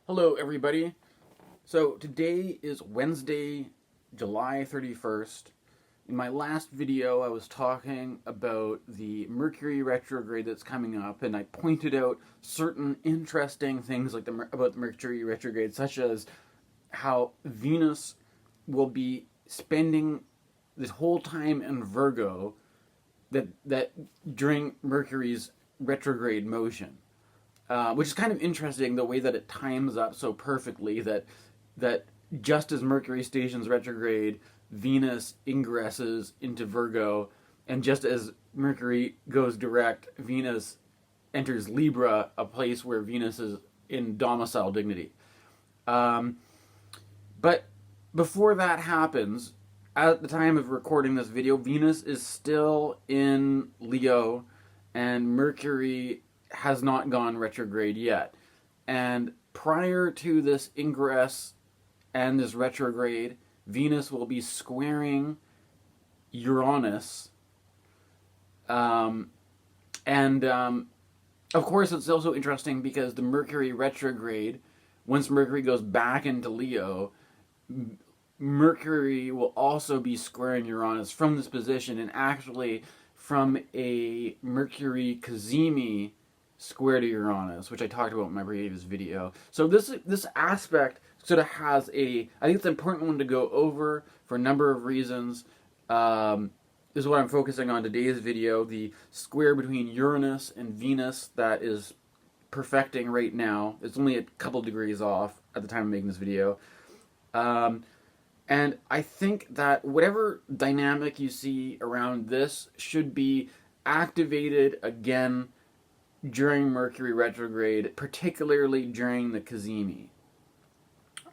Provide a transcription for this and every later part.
Hello, everybody. So today is Wednesday, July 31st. In my last video, I was talking about the Mercury retrograde that's coming up, and I pointed out certain interesting things about the Mercury retrograde, such as how Venus will be spending this whole time in Virgo that during Mercury's retrograde motion. Which is kind of interesting, the way that it times up so perfectly that just as Mercury stations retrograde, Venus ingresses into Virgo, and just as Mercury goes direct, Venus enters Libra, a place where Venus is in domicile dignity. But before that happens, at the time of recording this video, Venus is still in Leo, and Mercury has not gone retrograde yet. And prior to this ingress and this retrograde, Venus will be squaring Uranus. Of course, it's also interesting because the Mercury retrograde, once Mercury goes back into Leo, Mercury will also be squaring Uranus from this position, and actually from a Mercury cazimi square to Uranus, which I talked about in my previous video. So this aspect sort of has I think it's an important one to go over for a number of reasons. This is what I'm focusing on today's video, the square between Uranus and Venus that is perfecting right now. It's only a couple degrees off at the time of making this video. And I think that whatever dynamic you see around this should be activated again during Mercury retrograde, particularly during the cazimi.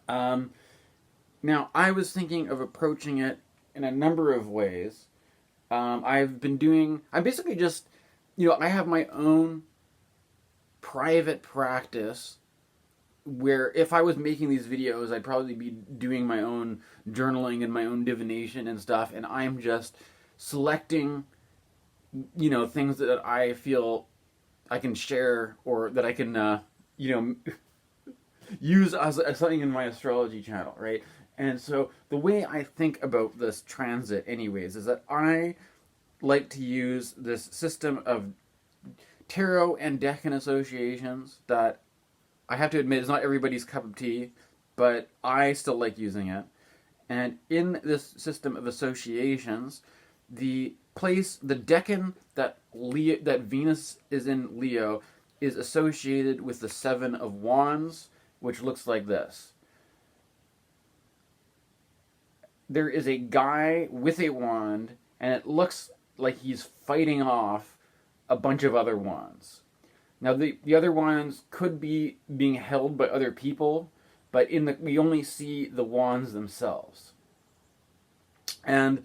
Now, I was thinking of approaching it in a number of ways. I'm basically just, I have my own private practice where if I was making these videos, I'd probably be doing my own journaling and my own divination and stuff, and I'm just selecting, things that I feel I can share or that I can, use as something in my astrology channel, right? And so the way I think about this transit anyways is that I like to use this system of tarot and Decan associations that I have to admit is not everybody's cup of tea, but I still like using it. And in this system of associations, the Decan that Venus is in Leo is associated with the Seven of Wands, which looks like this. There is a guy with a wand, and it looks like he's fighting off a bunch of other wands. Now, the other wands could be being held by other people, but we only see the wands themselves. And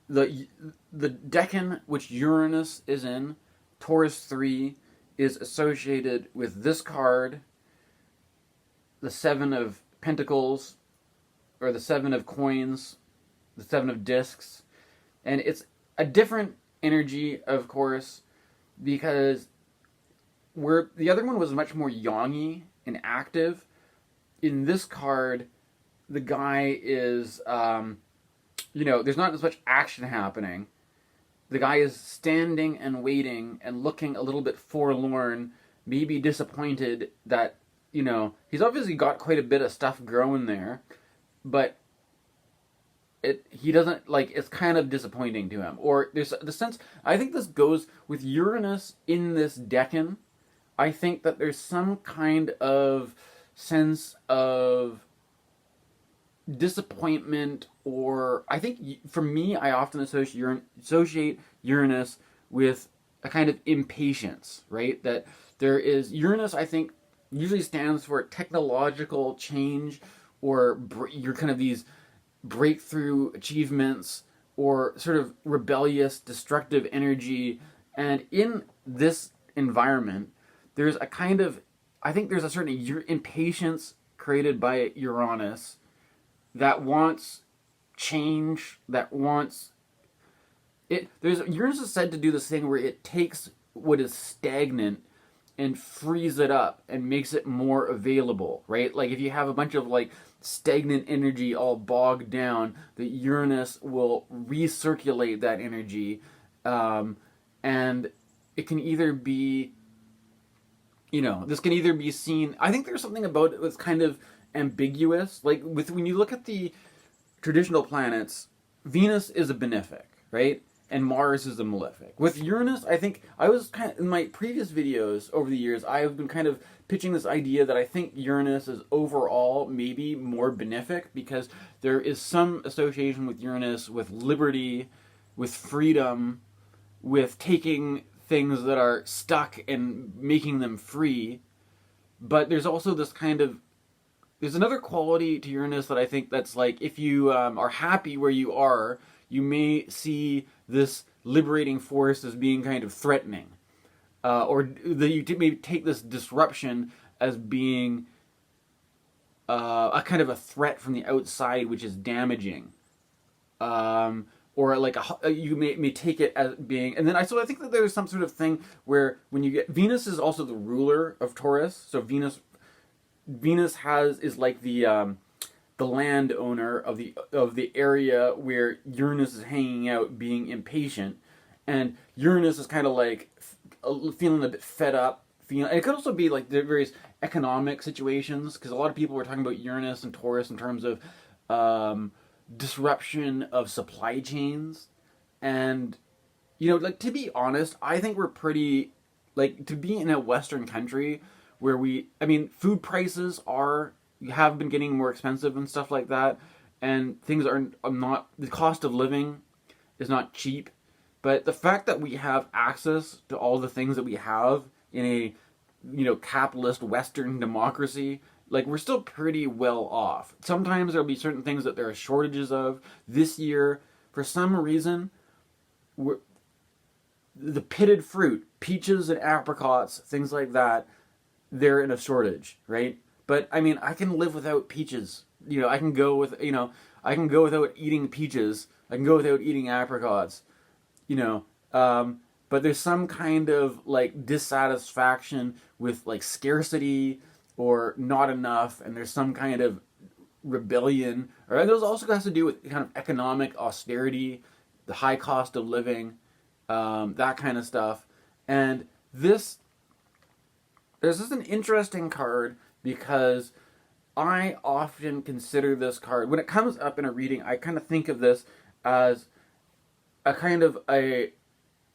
the Decan, which Uranus is in, Taurus 3, is associated with this card, the Seven of Pentacles, or the Seven of Coins, the Seven of Discs. And it's a different energy, of course, because where the other one was much more yang-y and active, in this card, the guy is, there's not as much action happening. The guy is standing and waiting and looking a little bit forlorn, maybe disappointed that, he's obviously got quite a bit of stuff growing there, but he doesn't, it's kind of disappointing to him. Or there's the sense, I think this goes with Uranus in this Decan. I think that there's some kind of sense of disappointment, or I think for me, I often associate Uranus with a kind of impatience, right? That there is Uranus, I think, usually stands for technological change, or you're kind of these breakthrough achievements, or sort of rebellious, destructive energy. And in this environment, there's a kind of, I think there's a certain impatience created by Uranus that wants change, that wants Uranus is said to do this thing where it takes what is stagnant and frees it up and makes it more available, right? Like if you have a bunch of like stagnant energy all bogged down, that Uranus will recirculate that energy, and it can either be, this can either be seen. I think there's something about it that's kind of ambiguous. Like when you look at the traditional planets, Venus is a benefic, right? And Mars is a malefic. With Uranus, I think I was kind of, in my previous videos over the years, I have been kind of pitching this idea that I think Uranus is overall maybe more benefic, because there is some association with Uranus with liberty, with freedom, with taking things that are stuck and making them free. But there's also this kind of, there's another quality to Uranus that I think that's like, if you are happy where you are, you may see this liberating force as being kind of threatening. Or that you may take this disruption as being a kind of a threat from the outside, which is damaging. Or like you may take it as being, and then I think that there's some sort of thing where when you get, Venus is also the ruler of Taurus, so Venus is like the landowner of the area where Uranus is hanging out, being impatient, and Uranus is kind of like feeling a bit fed up. And it could also be like the various economic situations, because a lot of people were talking about Uranus and Taurus in terms of disruption of supply chains, and like, to be honest, I think we're pretty, like, to be in a Western country where food prices have been getting more expensive and stuff like that, and things are not, the cost of living is not cheap, but the fact that we have access to all the things that we have in a capitalist Western democracy, like, we're still pretty well off. Sometimes there'll be certain things that there are shortages of. This year, for some reason, the pitted fruit, peaches and apricots, things like that, they're in a shortage, right? But I can live without peaches. I can go without eating peaches. I can go without eating apricots. But there's some kind of like dissatisfaction with like scarcity or not enough, and there's some kind of rebellion. Or those also has to do with kind of economic austerity, the high cost of living, that kind of stuff. And there's an interesting card, because I often consider this card, when it comes up in a reading, I kind of think of this as a kind of a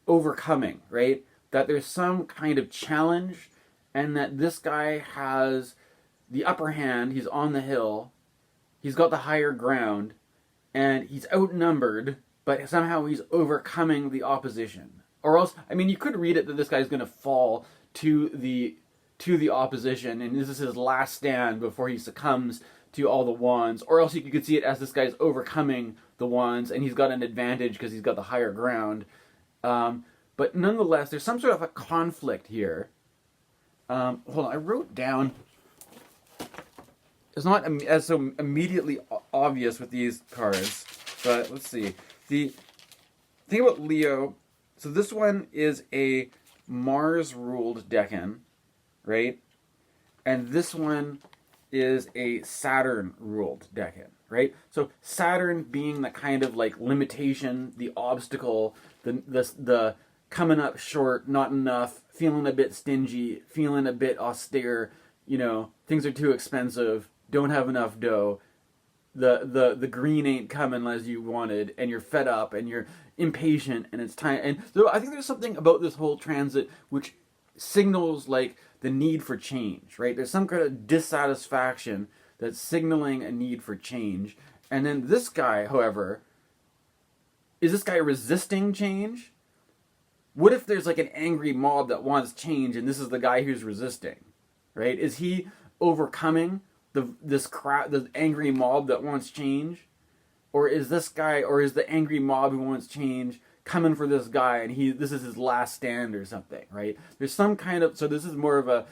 overcoming, right? That there's some kind of challenge, and that this guy has the upper hand, he's on the hill, he's got the higher ground, and he's outnumbered, but somehow he's overcoming the opposition. Or else, you could read it that this guy's going to fall to the opposition, and this is his last stand before he succumbs to all the wands. Or else you could see it as this guy's overcoming the wands, and he's got an advantage because he's got the higher ground. But nonetheless, there's some sort of a conflict here. Hold on, I wrote down. It's not as so immediately obvious with these cards, but let's see. The thing about Leo, so this one is a Mars-ruled Decan, right? And this one is a Saturn-ruled Decan, right? So Saturn being the kind of like limitation, the obstacle, the coming up short, not enough, feeling a bit stingy, feeling a bit austere, things are too expensive, don't have enough dough, the green ain't coming as you wanted, and you're fed up, and you're impatient, and it's time. And so I think there's something about this whole transit which signals like the need for change, right? There's some kind of dissatisfaction that's signaling a need for change. And then this guy, however, is this guy resisting change? What if there's like an angry mob that wants change, and this is the guy who's resisting, right? Is he overcoming the angry mob that wants change? Or is the angry mob who wants change coming for this guy, and this is his last stand or something, right? There's some kind of, so this is more of a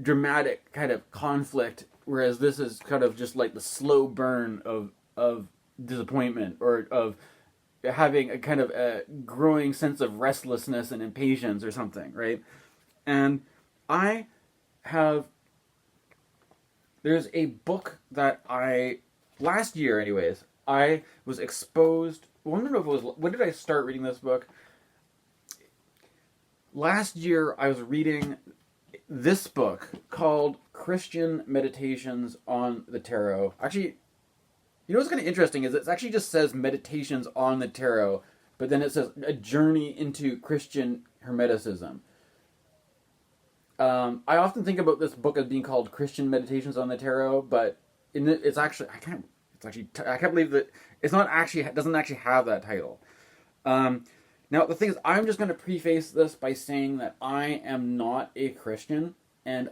dramatic kind of conflict, whereas this is kind of just like the slow burn of disappointment, or of having a kind of a growing sense of restlessness and impatience or something, right? And I have, there's a book that last year anyways, I was exposed, well, I don't know if it was, when did I start reading this book? Last year I was reading this book called Christian Meditations on the Tarot. Actually, you know what's kind of interesting is it actually just says Meditations on the Tarot, but then it says A Journey into Christian Hermeticism. I often think about this book as being called Christian Meditations on the Tarot, but it's actually, I can't believe that it doesn't actually have that title. Now, the thing is, I'm just going to preface this by saying that I am not a Christian, and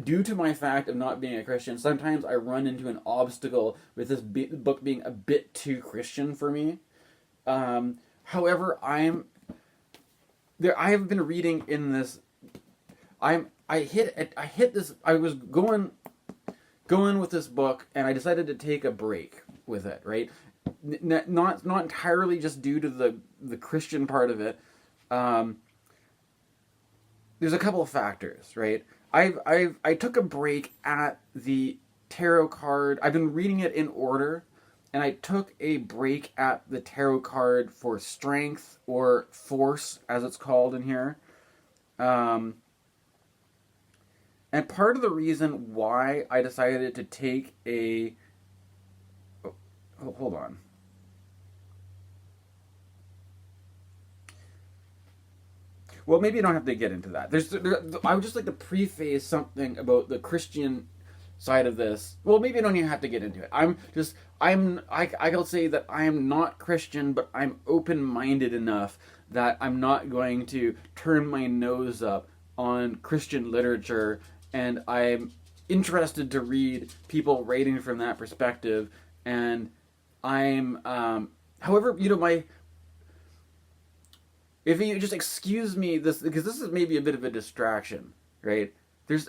due to my fact of not being a Christian, sometimes I run into an obstacle with this book being a bit too Christian for me. However, I have been reading in this, I was going with this book, and I decided to take a break with it, right? Not entirely just due to the Christian part of it. There's a couple of factors, right? I took a break at the tarot card. I've been reading it in order, and I took a break at the tarot card for strength or force, as it's called in here. And part of the reason why I decided to take a... Oh, hold on. Well, maybe I don't have to get into that. I would just like to preface something about the Christian side of this. Well, maybe I don't even have to get into it. I'll say that I am not Christian, but I'm open-minded enough that I'm not going to turn my nose up on Christian literature, and I'm interested to read people writing from that perspective, and however, if you just excuse me, because this is maybe a bit of a distraction, right?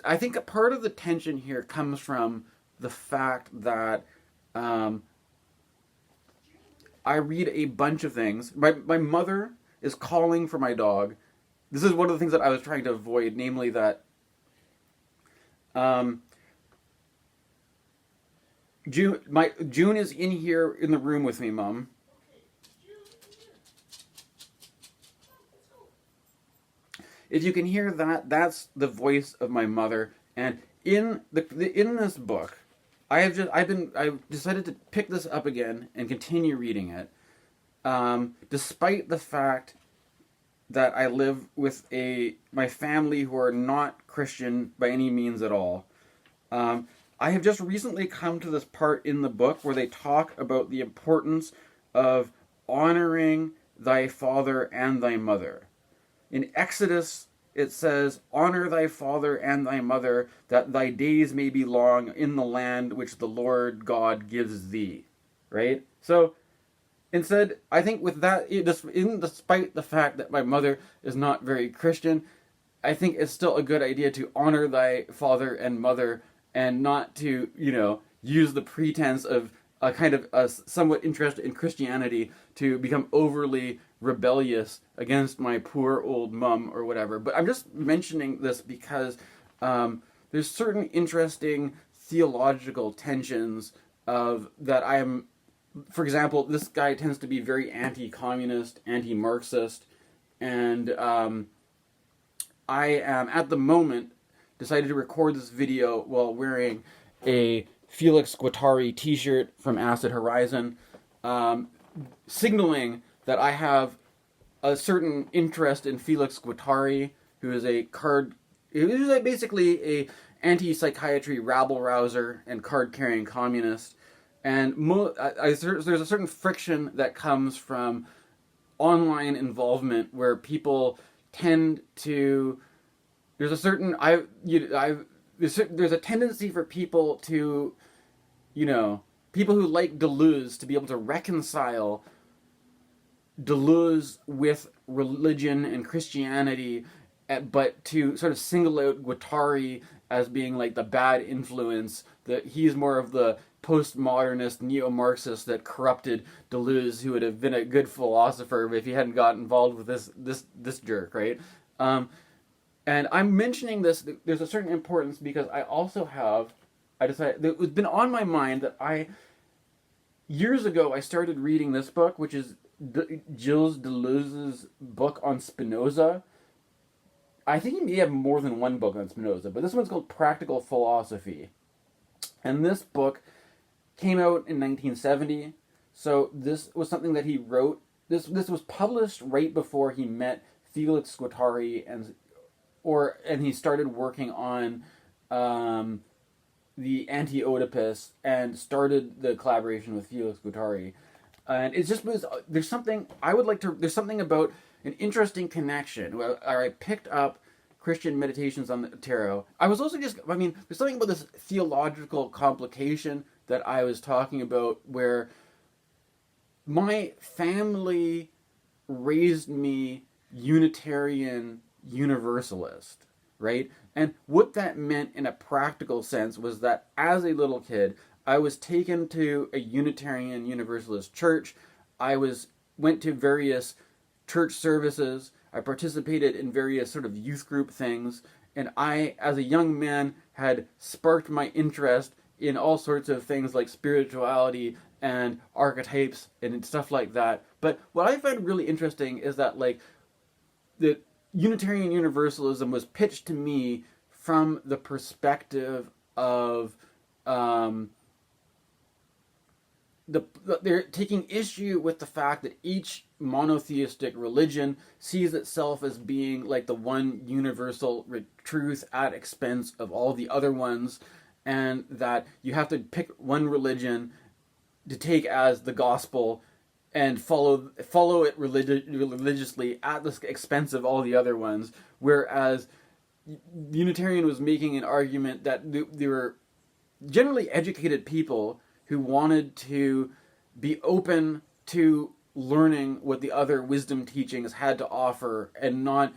I think a part of the tension here comes from the fact that I read a bunch of things. My mother is calling for my dog. This is one of the things that I was trying to avoid, namely that June is in here in the room with me, Mom. If you can hear that, that's the voice of my mother. And in this book, I've decided to pick this up again and continue reading it, despite the fact that I live with my family who are not Christian by any means at all. I have just recently come to this part in the book where they talk about the importance of honoring thy father and thy mother. In Exodus, it says, "Honor thy father and thy mother, that thy days may be long in the land which the Lord God gives thee." Right? So, instead, I think with that, despite the fact that my mother is not very Christian, I think it's still a good idea to honor thy father and mother, and not to, use the pretense of a kind of a somewhat interest in Christianity to become overly rebellious against my poor old mum or whatever. But I'm just mentioning this because there's certain interesting theological tensions that I'm... For example, this guy tends to be very anti-communist, anti-Marxist, and I am, at the moment, decided to record this video while wearing a Felix Guattari t-shirt from Acid Horizon, signaling that I have a certain interest in Felix Guattari, who is basically a anti-psychiatry rabble-rouser and card-carrying communist. And there's a certain friction that comes from online involvement where people tend to... There's a certain... There's a tendency for people to, people who like Deleuze to be able to reconcile Deleuze with religion and Christianity, but to sort of single out Guattari as being like the bad influence, that he's more of the postmodernist neo-Marxist that corrupted Deleuze, who would have been a good philosopher if he hadn't got involved with this jerk, right? And I'm mentioning this, there's a certain importance because I decided, it's been on my mind that years ago, I started reading this book, which is Gilles Deleuze's book on Spinoza. I think he may have more than one book on Spinoza, but this one's called Practical Philosophy. And this book came out in 1970, so this was something that he wrote. This was published right before he met Felix Guattari, and he started working on the Anti-Oedipus and started the collaboration with Felix Guattari. And it just was, there's something about an interesting connection where I picked up Christian meditations on the tarot. I was also there's something about this theological complication that I was talking about where my family raised me Unitarian Universalist, right? And what that meant in a practical sense was that as a little kid, I was taken to a Unitarian Universalist church. I went to various church services. I participated in various sort of youth group things. And I, as a young man, had sparked my interest in all sorts of things like spirituality and archetypes and stuff like that. But what I find really interesting is that, like, the Unitarian Universalism was pitched to me from the perspective of they're taking issue with the fact that each monotheistic religion sees itself as being like the one universal truth at expense of all the other ones, and that you have to pick one religion to take as the gospel and follow it religiously at the expense of all the other ones. Whereas Unitarian was making an argument that they were generally educated people who wanted to be open to learning what the other wisdom teachings had to offer, and not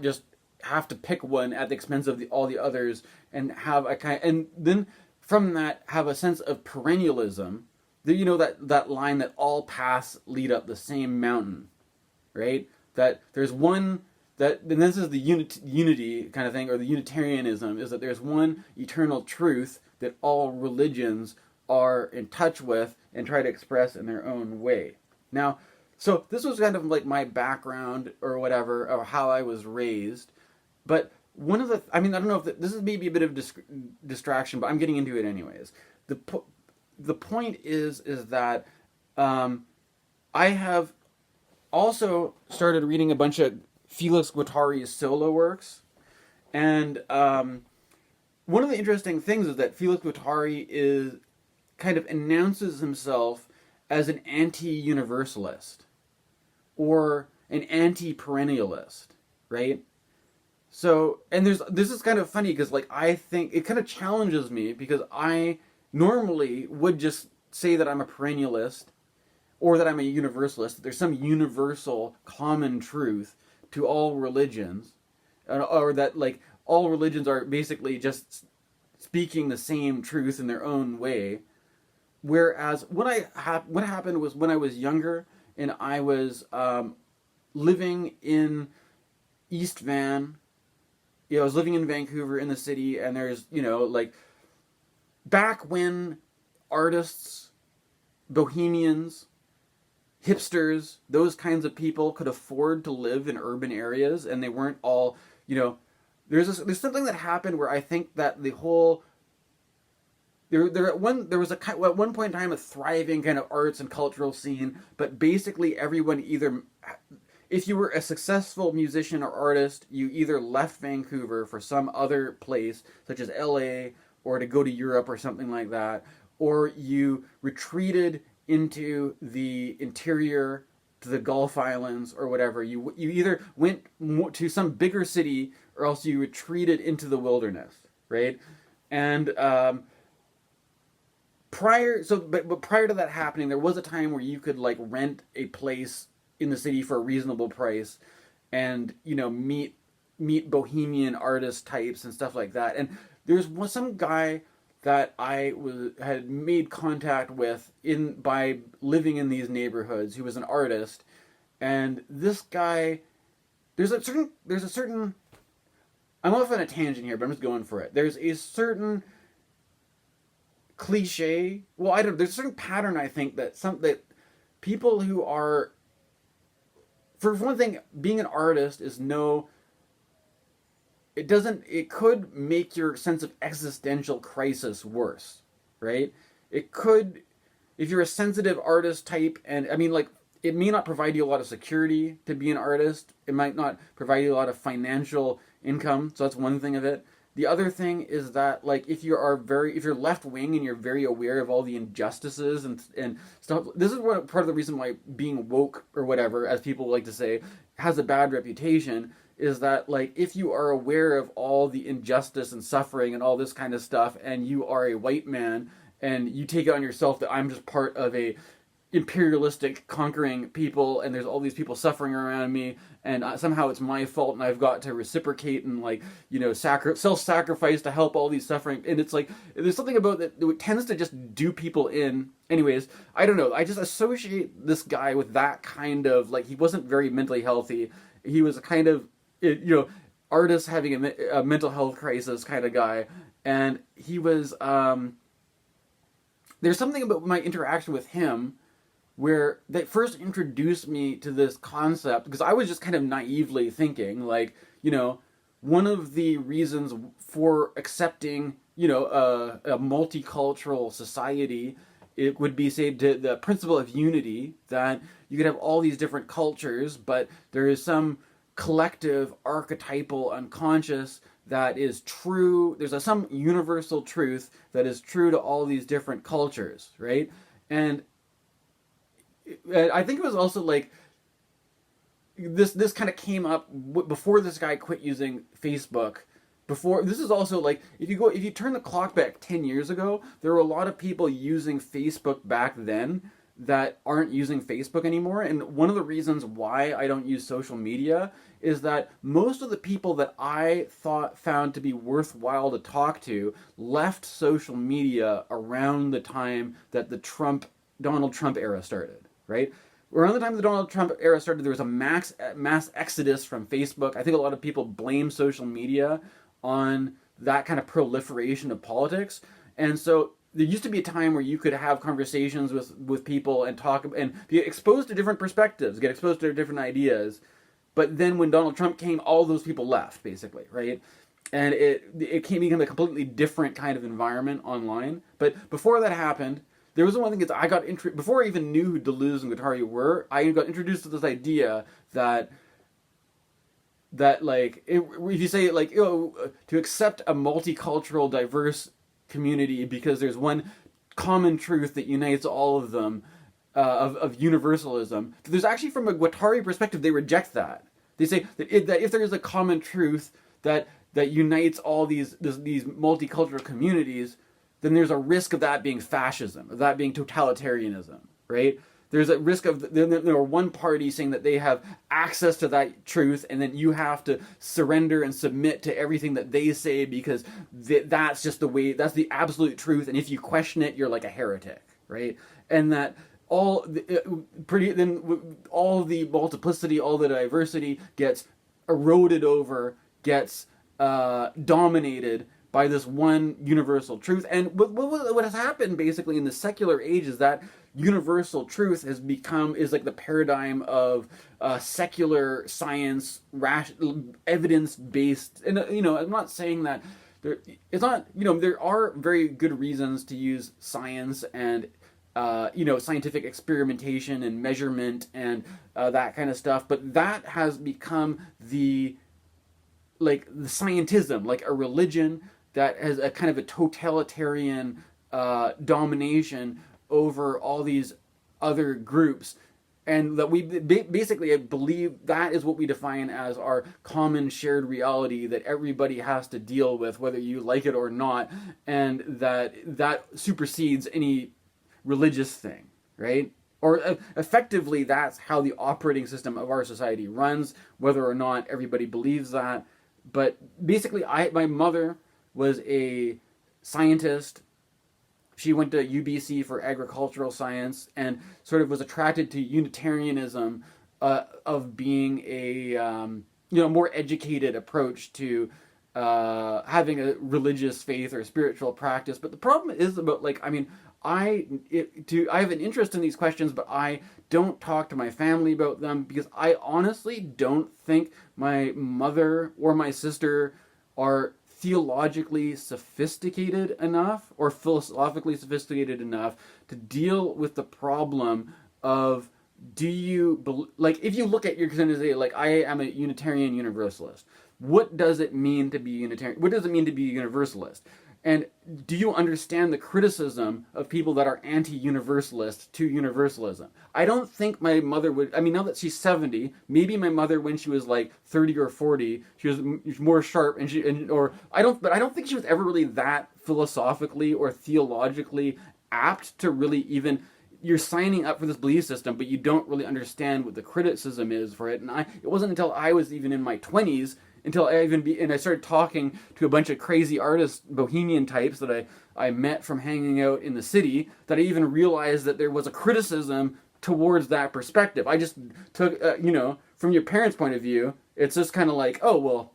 just have to pick one at the expense of all the others, and have and then from that have a sense of perennialism. That line that all paths lead up the same mountain, right? That there's one and this is the unity kind of thing, or the Unitarianism, is that there's one eternal truth that all religions are in touch with and try to express in their own way. Now, so this was kind of like my background or whatever, or how I was raised. But one of I don't know if this is maybe a bit of distraction, but I'm getting into it anyways. The point is that I have also started reading a bunch of Felix Guattari's solo works. And one of the interesting things is that Felix Guattari kind of announces himself as an anti-universalist or an anti-perennialist, right? So, and this is kind of funny because, like, I think it kind of challenges me because I normally would just say that I'm a perennialist or that I'm a universalist, that there's some universal common truth to all religions, or that, like, all religions are basically just speaking the same truth in their own way. Whereas what happened was, when I was younger and I was living in East Van, I was living in Vancouver in the city, and there's, like, back when artists, bohemians, hipsters, those kinds of people could afford to live in urban areas, and they weren't all, there's something that happened where I think that the whole there was at one point in time a thriving kind of arts and cultural scene, but basically everyone either, if you were a successful musician or artist, you either left Vancouver for some other place, such as LA, or to go to Europe or something like that, or you retreated into the interior, to the Gulf Islands or whatever. You either went to some bigger city, or else you retreated into the wilderness, right? And prior to that happening, there was a time where you could, like, rent a place in the city for a reasonable price, and meet bohemian artist types and stuff like that. And there's some guy that I had made contact with by living in these neighborhoods, who was an artist, and this guy, there's a certain I'm off on a tangent here, but I'm just going for it. There's a certain cliche. Well, I don't. There's a certain pattern, I think, that people who are, for one thing, being an artist is no. It doesn't. It could make your sense of existential crisis worse, right? It could, if you're a sensitive artist type, and I mean, like, it may not provide you a lot of security to be an artist. It might not provide you a lot of financial income. So that's one thing of it. The other thing is that, like, if you're left wing and you're very aware of all the injustices and stuff, this is part of the reason why being woke, or whatever, as people like to say, has a bad reputation, is that, like, if you are aware of all the injustice and suffering and all this kind of stuff, and you are a white man, and you take it on yourself that I'm just part of a imperialistic conquering people, and there's all these people suffering around me, and somehow it's my fault, and I've got to reciprocate and, like, you know, self-sacrifice to help all these suffering, and it's like, there's something about that tends to just do people in. Anyways, I don't know, I just associate this guy with that kind of, like, he wasn't very mentally healthy. He was a kind of, you know, artist having a mental health crisis kind of guy, and he was, there's something about my interaction with him where they first introduced me to this concept, because I was just kind of naively thinking, like, you know, one of the reasons for accepting, you know, a multicultural society, it would be, say, the principle of unity, that you could have all these different cultures, but there is some collective, archetypal, unconscious that is true. There's some universal truth that is true to all these different cultures, right? And I think it was also like this kind of came up before this guy quit using Facebook. Before, this is also like, if you turn the clock back 10 years ago, there were a lot of people using Facebook back then that aren't using Facebook anymore. And one of the reasons why I don't use social media is that most of the people that I found to be worthwhile to talk to left social media around the time that the Donald Trump era started, right? Around the time the Donald Trump era started, there was a mass exodus from Facebook. I think a lot of people blame social media on that kind of proliferation of politics. And so there used to be a time where you could have conversations with people and talk and be exposed to different perspectives, get exposed to different ideas. But then when Donald Trump came, all those people left, basically, right? And it became a completely different kind of environment online. But before that happened, there was one thing that I got before I even knew who Deleuze and Guattari were, I got introduced to this idea that like, if you say, like, you know, to accept a multicultural, diverse community because there's one common truth that unites all of them, of universalism. There's actually, from a Guattari perspective, they reject that. They say that if there is a common truth that unites all these multicultural communities, then there's a risk of that being fascism, of that being totalitarianism, right? There's a risk of there are one party saying that they have access to that truth, and then you have to surrender and submit to everything that they say because that's just the way, that's the absolute truth, and if you question it, you're like a heretic, right? And that all the multiplicity, all the diversity gets eroded over, gets dominated by this one universal truth. And what has happened basically in the secular age is that universal truth is like the paradigm of secular science, evidence-based. And, you know, I'm not saying that it's not, you know, there are very good reasons to use science and you know, scientific experimentation and measurement and that kind of stuff, but that has become the scientism, like a religion that has a kind of a totalitarian domination over all these other groups, and that we basically, I believe that is what we define as our common shared reality that everybody has to deal with, whether you like it or not, and that supersedes any religious thing, right? Or effectively, that's how the operating system of our society runs, whether or not everybody believes that. But basically, my mother was a scientist. She went to UBC for agricultural science and sort of was attracted to Unitarianism of being a more educated approach to having a religious faith or spiritual practice. But the problem is about, like, I mean, I have an interest in these questions, but I don't talk to my family about them because I honestly don't think my mother or my sister are theologically sophisticated enough or philosophically sophisticated enough to deal with the problem of, do you, like, if you look at, you're going to say, like, I am a Unitarian Universalist. What does it mean to be Unitarian? What does it mean to be a Universalist? And do you understand the criticism of people that are anti-universalist to universalism? I don't think my mother would, I mean, now that she's 70, maybe my mother, when she was like 30 or 40, she was more sharp, but I don't think she was ever really that philosophically or theologically apt to really even, you're signing up for this belief system, but you don't really understand what the criticism is for it. And it wasn't until I was even in my 20s, until I started talking to a bunch of crazy artists, bohemian types that I met from hanging out in the city, that I even realized that there was a criticism towards that perspective. I just took, from your parents' point of view, it's just kind of like, oh, well,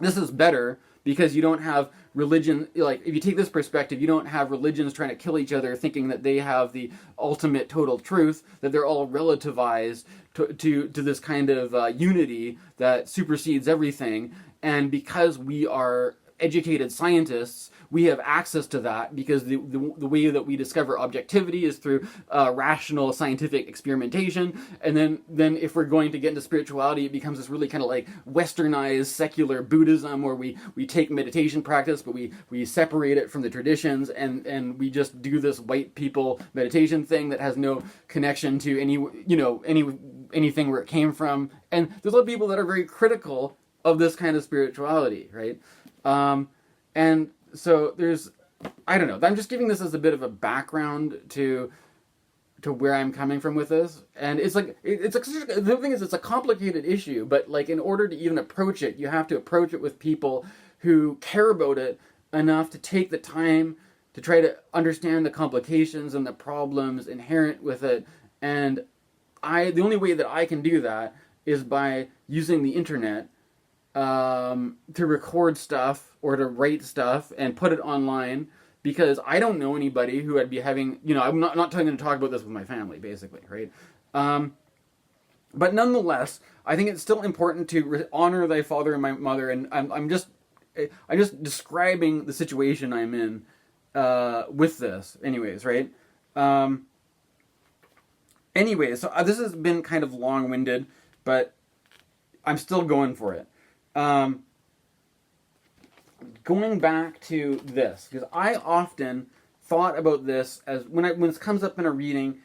this is better because you don't have religion, like, if you take this perspective, you don't have religions trying to kill each other thinking that they have the ultimate total truth, that they're all relativized to this kind of unity that supersedes everything. And because we are educated scientists, we have access to that because the way that we discover objectivity is through rational scientific experimentation. And then if we're going to get into spirituality, it becomes this really kind of like westernized secular Buddhism where we take meditation practice, but we separate it from the traditions, and we just do this white people meditation thing that has no connection to anything where it came from. And there's a lot of people that are very critical of this kind of spirituality, right? And so I don't know. I'm just giving this as a bit of a background to where I'm coming from with this. And it's like, the thing is, it's a complicated issue, but like, in order to even approach it, you have to approach it with people who care about it enough to take the time to try to understand the complications and the problems inherent with it. And the only way that I can do that is by using the internet to record stuff or to write stuff and put it online, because I don't know anybody who I'd be having, I'm not going to talk about this with my family, basically, right? But nonetheless, I think it's still important to honor thy father and my mother, and I'm just describing the situation I'm in with this, anyways, right? Anyways, so this has been kind of long-winded, but I'm still going for it. Going back to this, because I often thought about this as when it comes up in a reading,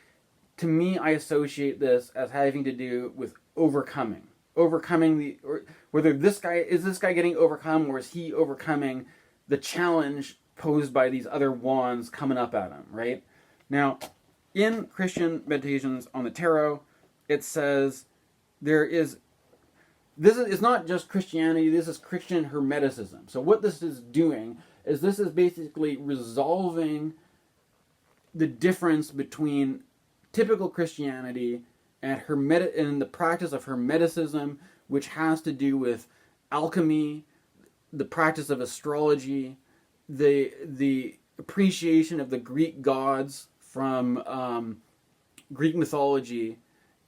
to me I associate this as having to do with overcoming whether this guy getting overcome, or is he overcoming the challenge posed by these other wands coming up at him, right? Now, in Christian Meditations on the Tarot, it says it's not just Christianity, this is Christian Hermeticism. So what this is doing is this is basically resolving the difference between typical Christianity and the practice of Hermeticism, which has to do with alchemy, the practice of astrology, the appreciation of the Greek gods from Greek mythology,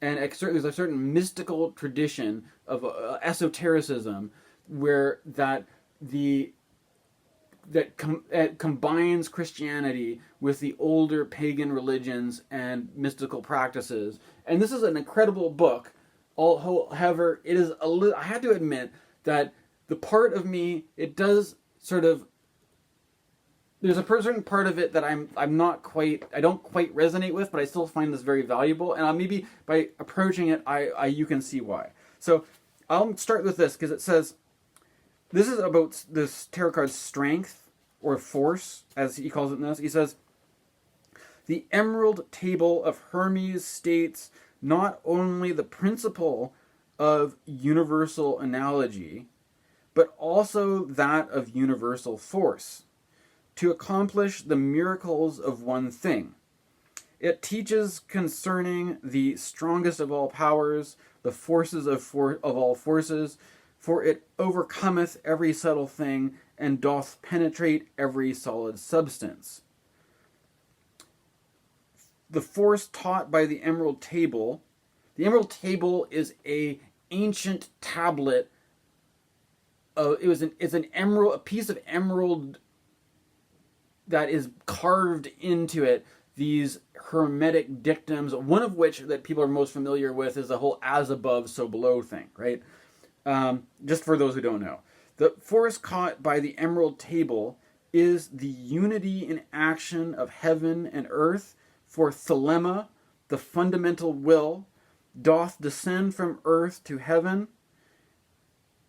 and there's a certain mystical tradition of esotericism where that combines Christianity with the older pagan religions and mystical practices. And this is an incredible book. However, it is I have to admit that the part of me, it does sort of, there's a certain part of it that I don't quite resonate with, but I still find this very valuable. And maybe by approaching it, you can see why. So I'll start with this, because it says, this is about this tarot card's strength, or force, as he calls it in this. He says, the Emerald Table of Hermes states not only the principle of universal analogy, but also that of universal force, to accomplish the miracles of one thing. It teaches concerning the strongest of all powers, the forces of all forces, for it overcometh every subtle thing, and doth penetrate every solid substance. The force taught by the Emerald Table. The Emerald Table is a ancient tablet. It's an emerald, a piece of emerald that is carved into it these hermetic dictums, one of which that people are most familiar with is the whole as above, so below thing, right? Just for those who don't know. The force caught by the Emerald Table is the unity in action of heaven and earth, for thelema, the fundamental will, doth descend from earth to heaven.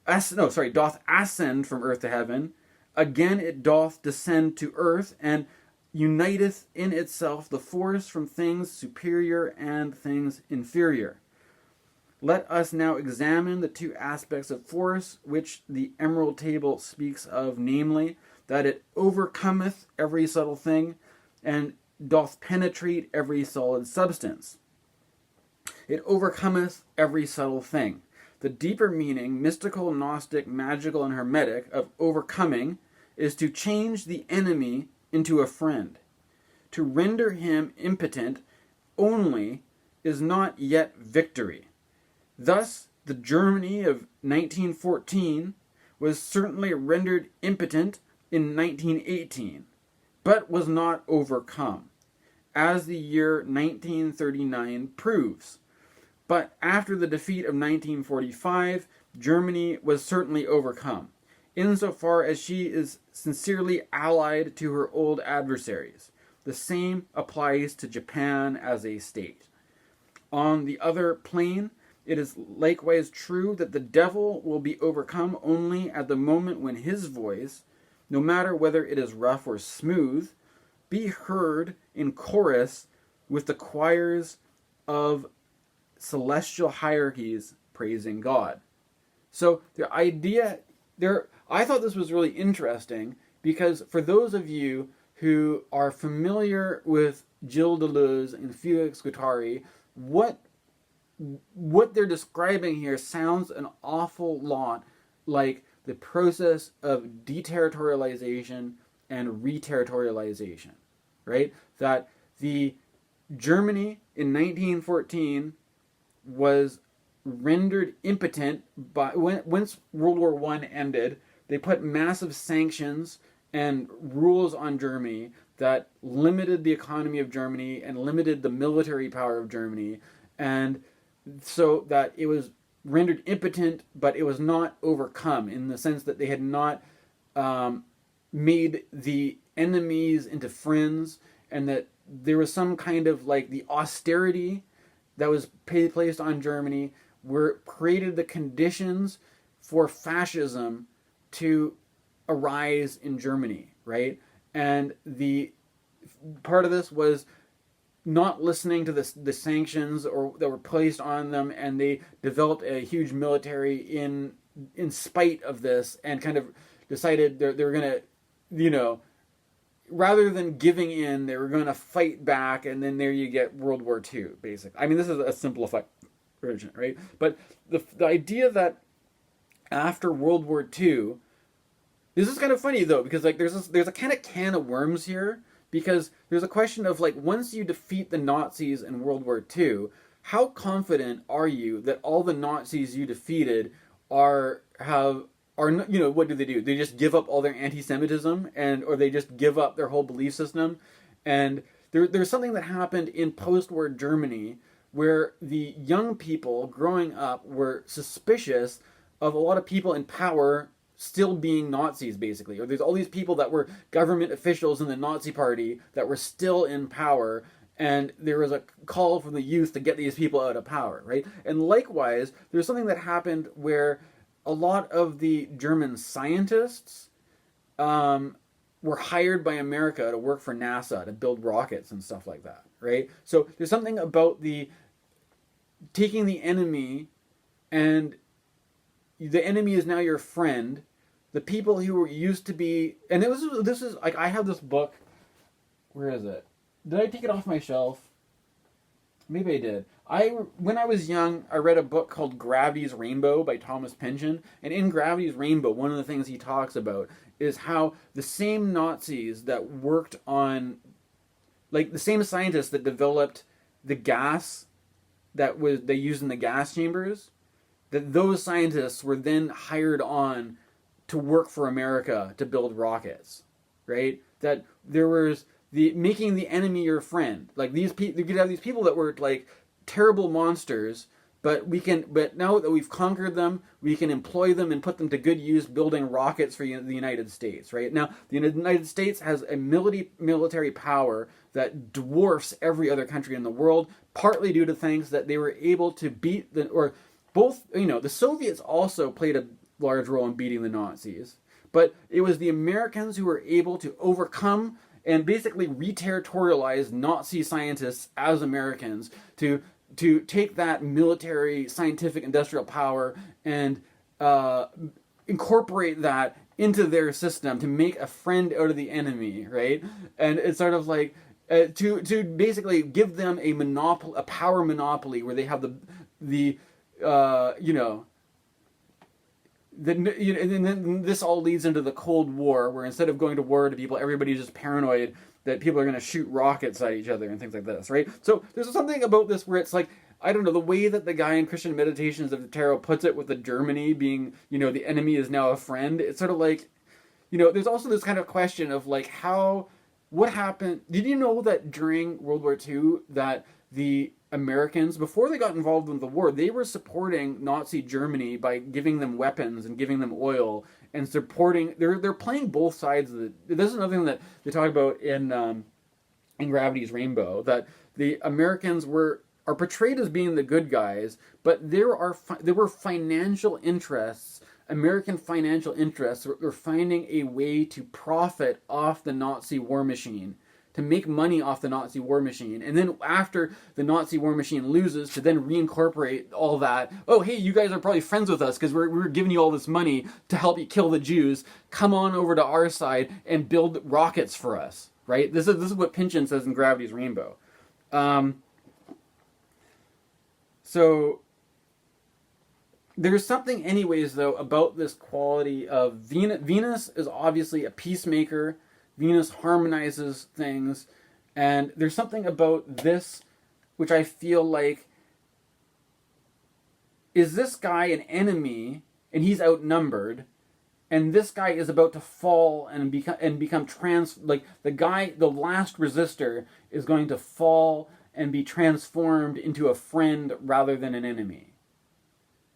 Doth ascend from earth to heaven. Again it doth descend to earth, and uniteth in itself the force from things superior and things inferior. Let us now examine the two aspects of force which the Emerald Table speaks of, namely, that it overcometh every subtle thing, and doth penetrate every solid substance. It overcometh every subtle thing. The deeper meaning, mystical, Gnostic, magical, and hermetic, of overcoming is to change the enemy into a friend. To render him impotent only is not yet victory. Thus, the Germany of 1914 was certainly rendered impotent in 1918, but was not overcome, as the year 1939 proves. But after the defeat of 1945, Germany was certainly overcome, insofar as she is sincerely allied to her old adversaries. The same applies to Japan as a state. On the other plane, it is likewise true that the devil will be overcome only at the moment when his voice, no matter whether it is rough or smooth, be heard in chorus with the choirs of celestial hierarchies praising God. So the idea there, I thought this was really interesting because for those of you who are familiar with Gilles Deleuze and Felix Guattari, what they're describing here sounds an awful lot like the process of deterritorialization and reterritorialization, right? That the Germany in 1914 was rendered impotent by once World War I ended. They put massive sanctions and rules on Germany that limited the economy of Germany and limited the military power of Germany, and so that it was rendered impotent, but it was not overcome in the sense that they had not made the enemies into friends, and that there was some kind of like the austerity that was placed on Germany were created the conditions for fascism to arise in Germany, right? And the part of this was not listening to the sanctions or that were placed on them, and they developed a huge military in spite of this, and kind of decided they were going to, rather than giving in, they were going to fight back, and then there you get World War II, basically. I mean, this is a simplified version, right? But the idea that after World War II, this is kind of funny though, because like there's a kind of can of worms here, because there's a question of like, once you defeat the Nazis in World War II, how confident are you that all the Nazis you defeated are what do? They just give up all their anti-Semitism, or they just give up their whole belief system. And there's something that happened in post-war Germany where the young people growing up were suspicious of a lot of people in power still being Nazis, basically. Or there's all these people that were government officials in the Nazi party that were still in power, and there was a call from the youth to get these people out of power, right? And likewise, there's something that happened where a lot of the German scientists were hired by America to work for NASA to build rockets and stuff like that, right? So there's something about the taking the enemy, and the enemy is now your friend. The people who were used to be, and this is like, I have this book. Where is it? Did I take it off my shelf? Maybe I did. When I was young, I read a book called Gravity's Rainbow by Thomas Pynchon, and in Gravity's Rainbow, one of the things he talks about is how the same Nazis that worked on, like the same scientists that developed the gas they used in the gas chambers, that those scientists were then hired on to work for America to build rockets, right? That there was the making the enemy your friend. Like these people, you could have these people that were like terrible monsters, but now that we've conquered them, we can employ them and put them to good use building rockets for the United States, right? Now, the United States has a military power that dwarfs every other country in the world, partly due to things that they were able to beat the Soviets also played a large role in beating the Nazis, but it was the Americans who were able to overcome and basically re-territorialize Nazi scientists as Americans to take that military, scientific, industrial power and incorporate that into their system to make a friend out of the enemy, right? And it's sort of like to basically give them a power monopoly where they have and then this all leads into the Cold War, where instead of going to war to people, everybody's just paranoid that people are going to shoot rockets at each other and things like this, right? So there's something about this where it's like, I don't know, the way that the guy in Christian Meditations of the Tarot puts it with the Germany being, the enemy is now a friend. It's sort of like, there's also this kind of question of like what happened? Did you know that during World War II that the Americans, before they got involved in the war, they were supporting Nazi Germany by giving them weapons and giving them oil and supporting. They're playing both sides of it. This is another thing that they talk about in Gravity's Rainbow, that the Americans are portrayed as being the good guys, but there were financial interests. American financial interests were finding a way to profit off the Nazi war machine, to make money off the Nazi war machine. And then after the Nazi war machine loses, to then reincorporate all that. Oh, hey, you guys are probably friends with us because we're giving you all this money to help you kill the Jews. Come on over to our side and build rockets for us, right? This is what Pynchon says in Gravity's Rainbow. So there's something anyways, though, about this quality of Venus. Venus is obviously a peacemaker. Venus harmonizes things, and there's something about this which I feel like, is this guy an enemy and he's outnumbered, and this guy is about to fall and become like the last resistor is going to fall and be transformed into a friend rather than an enemy,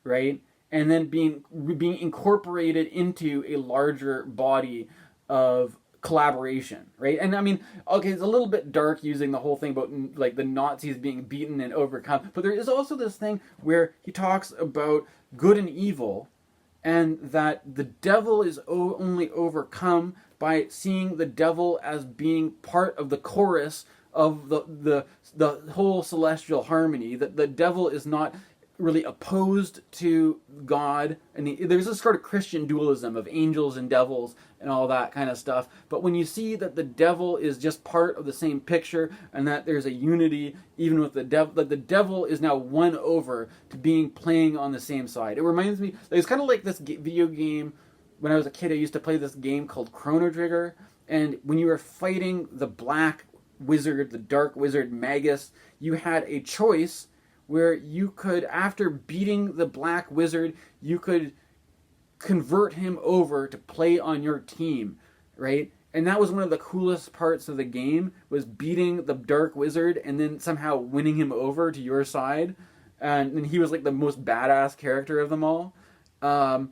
right? And then being incorporated into a larger body of collaboration, right? And I mean, okay, it's a little bit dark using the whole thing about like the Nazis being beaten and overcome, but there is also this thing where he talks about good and evil, and that the devil is only overcome by seeing the devil as being part of the chorus of the whole celestial harmony, that the devil is not really opposed to God, and there's this sort of Christian dualism of angels and devils and all that kind of stuff. But when you see that the devil is just part of the same picture, and that there's a unity even with the devil, that the devil is now won over to playing on the same side. It reminds me, it's kind of like this video game. When I was a kid, I used to play this game called Chrono Trigger, and when you were fighting the black wizard, the dark wizard Magus, you had a choice where you could, after beating the black wizard, you could convert him over to play on your team, right? And that was one of the coolest parts of the game, was beating the dark wizard and then somehow winning him over to your side. And he was like the most badass character of them all. And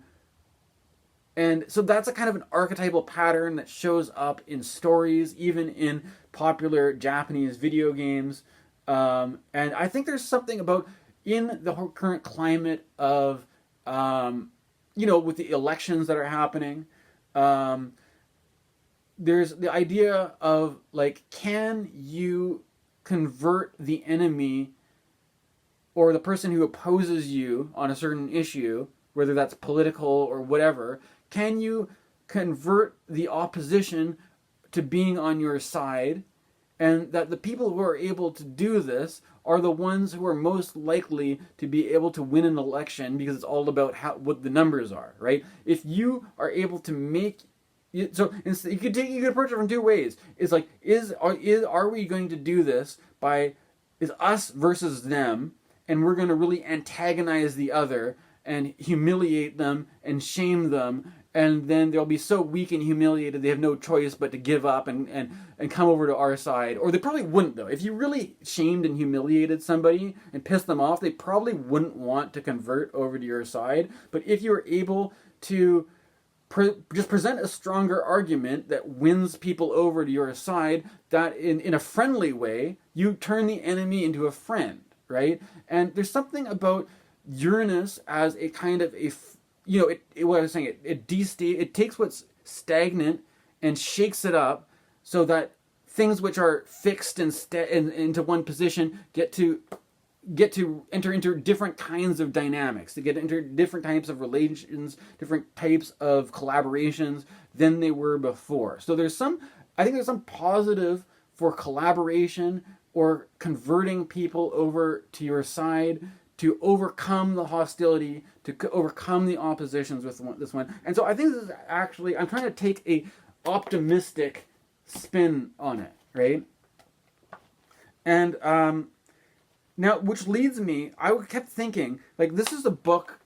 so that's a kind of an archetypal pattern that shows up in stories, even in popular Japanese video games. And I think there's something about, in the whole current climate of, with the elections that are happening, there's the idea of, like, can you convert the enemy or the person who opposes you on a certain issue, whether that's political or whatever, can you convert the opposition to being on your side? And that the people who are able to do this are the ones who are most likely to be able to win an election, because it's all about what the numbers are, right? If you are able to make so you could approach it from two ways. It's like are we going to do this by is us versus them, and we're going to really antagonize the other and humiliate them and shame them, and then they'll be so weak and humiliated they have no choice but to give up and come over to our side. Or they probably wouldn't, though. If you really shamed and humiliated somebody and pissed them off, they probably wouldn't want to convert over to your side. But if you were able to just present a stronger argument that wins people over to your side, that in a friendly way, you turn the enemy into a friend, right? And there's something about Uranus as a kind of what I was saying, it takes what's stagnant and shakes it up so that things which are fixed and into one position get to enter into different kinds of dynamics, to get into different types of relations, different types of collaborations than they were before. So I think there's some positive for collaboration or converting people over to your side, to overcome the hostility, to overcome the oppositions with this one. And so I think this is actually, I'm trying to take a optimistic spin on it, right? And now, which leads me, I kept thinking, like, this is a book,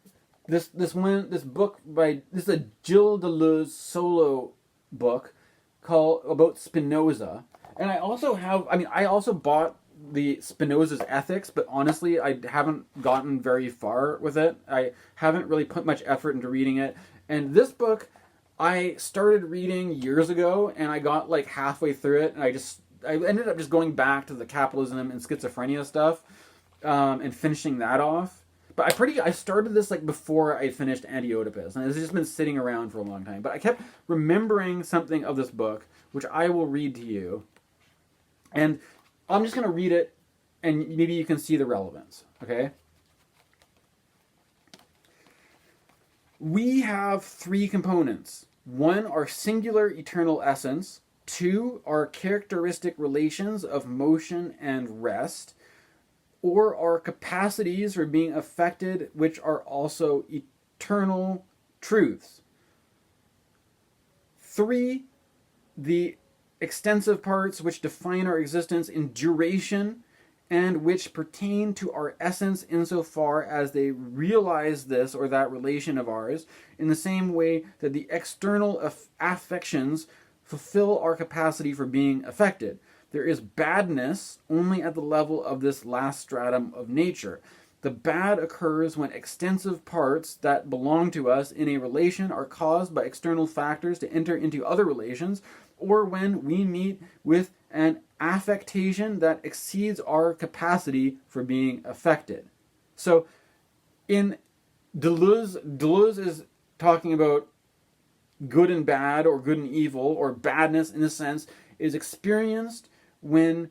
this is a Gilles Deleuze solo book about Spinoza. And I also bought the Spinoza's Ethics, but honestly, I haven't gotten very far with it. I haven't really put much effort into reading it. And this book, I started reading years ago, and I got like halfway through it, and I ended up just going back to the capitalism and schizophrenia stuff, and finishing that off. But I started this like before I finished Anti-Oedipus, and it's just been sitting around for a long time. But I kept remembering something of this book, which I will read to you. And I'm just going to read it, and maybe you can see the relevance, okay? We have three components. One, our singular eternal essence. Two, our characteristic relations of motion and rest. Or our capacities for being affected, which are also eternal truths. Three, the extensive parts which define our existence in duration and which pertain to our essence insofar as they realize this or that relation of ours, in the same way that the external affections fulfill our capacity for being affected. There is badness only at the level of this last stratum of nature. The bad occurs when extensive parts that belong to us in a relation are caused by external factors to enter into other relations, or when we meet with an affectation that exceeds our capacity for being affected. So in Deleuze is talking about good and bad, or good and evil, or badness in a sense, is experienced when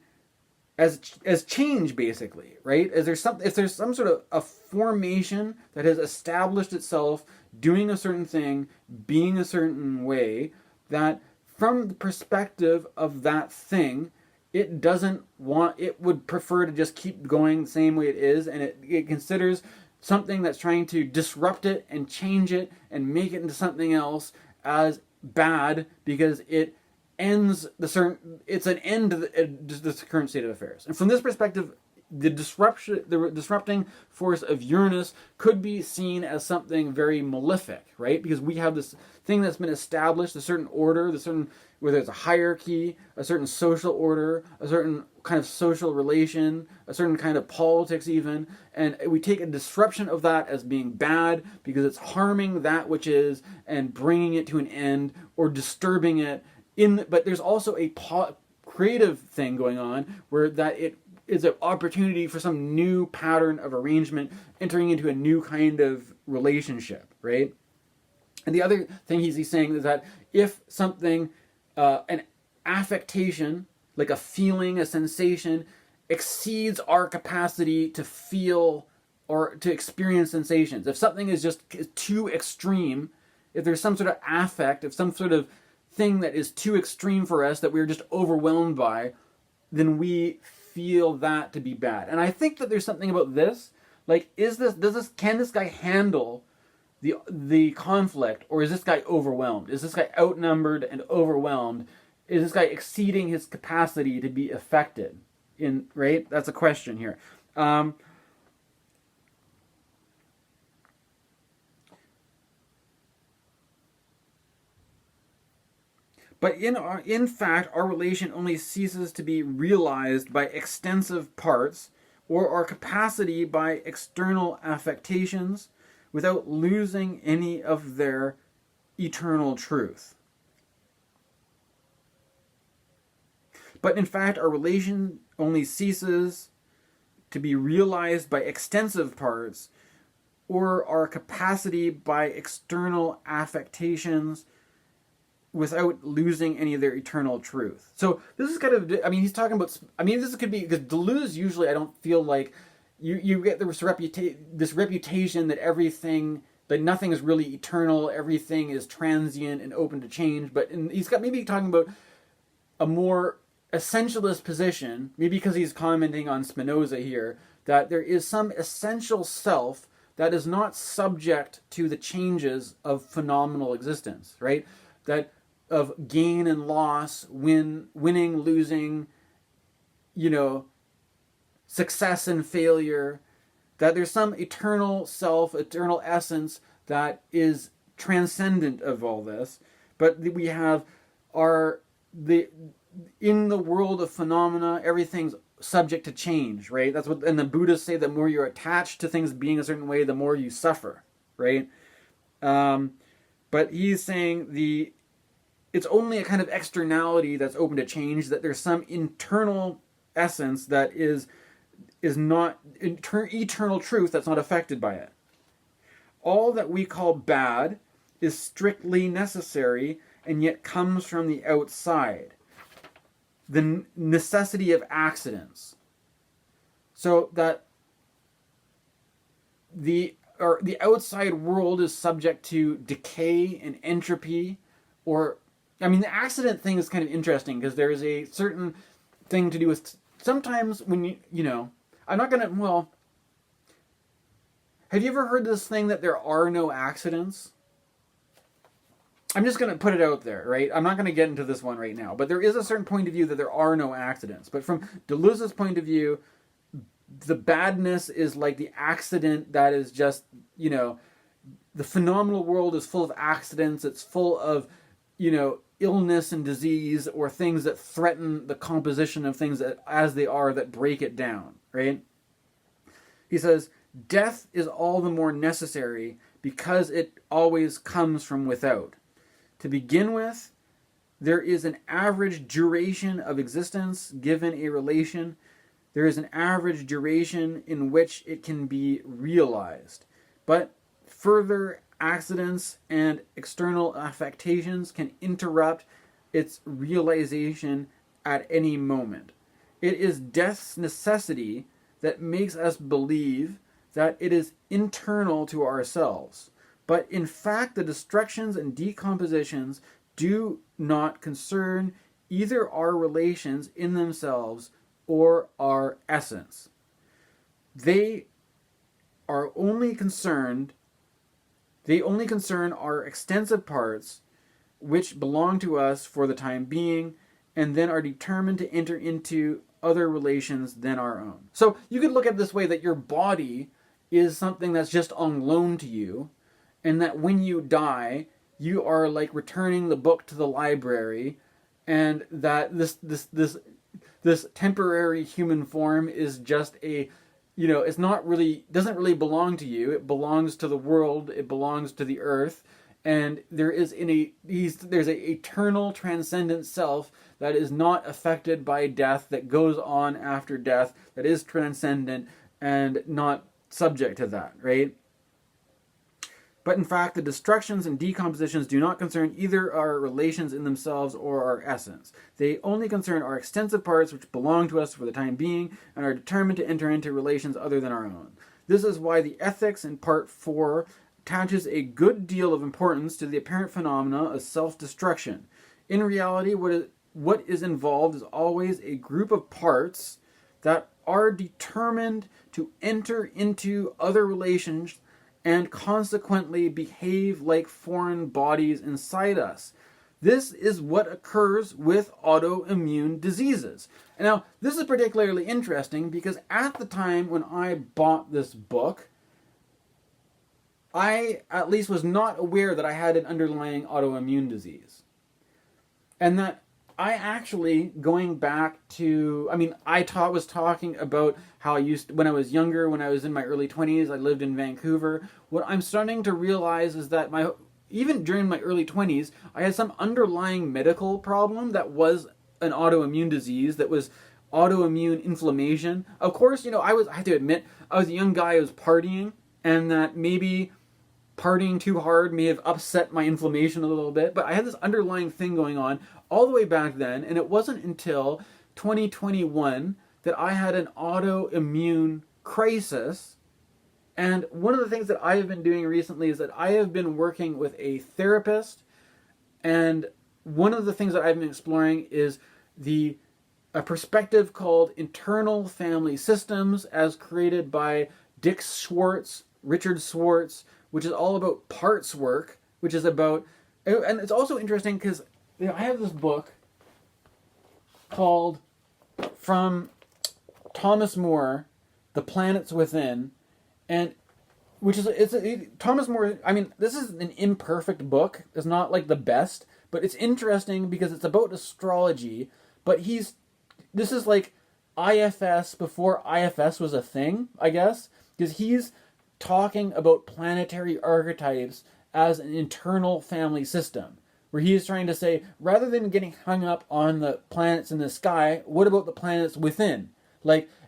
as change, basically, right? If there's some sort of a formation that has established itself doing a certain thing, being a certain way, that from the perspective of that thing, it would prefer to just keep going the same way it is, and it considers something that's trying to disrupt it and change it and make it into something else as bad, because it's an end to the current state of affairs. And from this perspective, the disrupting force of Uranus could be seen as something very malefic, right? Because we have this thing that's been established, a certain order, whether it's a hierarchy, a certain social order, a certain kind of social relation, a certain kind of politics even, and we take a disruption of that as being bad because it's harming that which is and bringing it to an end or disturbing it. But there's also a creative thing going on where that it is an opportunity for some new pattern of arrangement entering into a new kind of relationship, right? And the other thing he's saying is that if something, an affectation, like a feeling, a sensation, exceeds our capacity to feel or to experience sensations, if something is just too extreme, if there's some sort of affect, if some sort of thing that is too extreme for us that we're just overwhelmed by, then we feel that to be bad. And I think that there's something about this. Like, can this guy handle the conflict, or is this guy overwhelmed? Is this guy outnumbered and overwhelmed? Is this guy exceeding his capacity to be affected? Right? That's a question here. But in fact, our relation only ceases to be realized by extensive parts, or our capacity by external affectations, without losing any of their eternal truth. But in fact, our relation only ceases to be realized by extensive parts, or our capacity by external affectations, without losing any of their eternal truth. So this is kind of, he's talking about, this could be, because Deleuze usually, I don't feel like, you get this reputation that everything, that nothing is really eternal, everything is transient and open to change, but he's got maybe talking about a more essentialist position, maybe because he's commenting on Spinoza here, that there is some essential self that is not subject to the changes of phenomenal existence, right? That of gain and loss, winning, losing, success and failure, that there's some eternal self, eternal essence that is transcendent of all this. But we have in the world of phenomena, everything's subject to change, right? That's what, and the Buddhists say, the more you're attached to things being a certain way, the more you suffer, right? But he's saying it's only a kind of externality that's open to change, that there's some internal essence that is not eternal truth that's not affected by it. All that we call bad is strictly necessary and yet comes from the outside. The necessity of accidents. So that the outside world is subject to decay and entropy, the accident thing is kind of interesting because there is a certain thing to do with sometimes when have you ever heard this thing that there are no accidents? I'm just going to put it out there, right? I'm not going to get into this one right now, but there is a certain point of view that there are no accidents. But from Deleuze's point of view, the badness is like the accident that is just, the phenomenal world is full of accidents. It's full of, illness and disease, or things that threaten the composition of things as they are, that break it down, right? He says, death is all the more necessary because it always comes from without. To begin with, there is an average duration of existence given a relation. There is an average duration in which it can be realized. But further accidents and external affectations can interrupt its realization at any moment. It is death's necessity that makes us believe that it is internal to ourselves. But in fact, the destructions and decompositions do not concern either our relations in themselves or our essence. They only concern our extensive parts, which belong to us for the time being, and then are determined to enter into other relations than our own. So you could look at it this way, that your body is something that's just on loan to you, and that when you die, you are like returning the book to the library, and that this temporary human form is just it's not really, doesn't really belong to you. It belongs to the world. It belongs to the earth. And there's an eternal transcendent self that is not affected by death, that goes on after death, that is transcendent and not subject to that, right? But in fact, the destructions and decompositions do not concern either our relations in themselves or our essence. They only concern our extensive parts, which belong to us for the time being, and are determined to enter into relations other than our own. This is why the ethics in part 4 attaches a good deal of importance to the apparent phenomena of self-destruction. In reality, what what is involved is always a group of parts that are determined to enter into other relations and consequently behave like foreign bodies inside us. This is what occurs with autoimmune diseases. And now, this is particularly interesting because at the time when I bought this book, I at least was not aware that I had an underlying autoimmune disease. And that I actually, going back to, I was talking about how I used, when I was younger, when I was in my early 20s, I lived in Vancouver. What I'm starting to realize is that even during my early 20s, I had some underlying medical problem that was an autoimmune disease, that was autoimmune inflammation. Of course, I have to admit, I was a young guy who was partying, and that maybe partying too hard may have upset my inflammation a little bit, but I had this underlying thing going on all the way back then, and it wasn't until 2021 that I had an autoimmune crisis. And one of the things that I have been doing recently is that I have been working with a therapist, and one of the things that I've been exploring is a perspective called internal family systems, as created by Richard Schwartz, which is all about parts work, which is about, and it's also interesting because I have this book called, from Thomas More, The Planets Within, and Thomas More, this is an imperfect book. It's not like the best, but it's interesting because it's about astrology, but this is like IFS before IFS was a thing, I guess, because he's talking about planetary archetypes as an internal family system, where he is trying to say, rather than getting hung up on the planets in the sky, what about the planets within?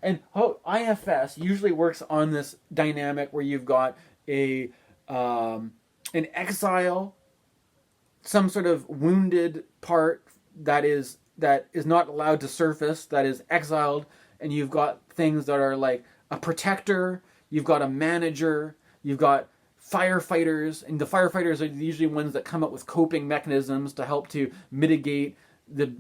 And how IFS usually works on this dynamic where you've got an exile, some sort of wounded part that is not allowed to surface, that is exiled, and you've got things that are like a protector, you've got a manager, you've got firefighters, and the firefighters are usually ones that come up with coping mechanisms to help to mitigate the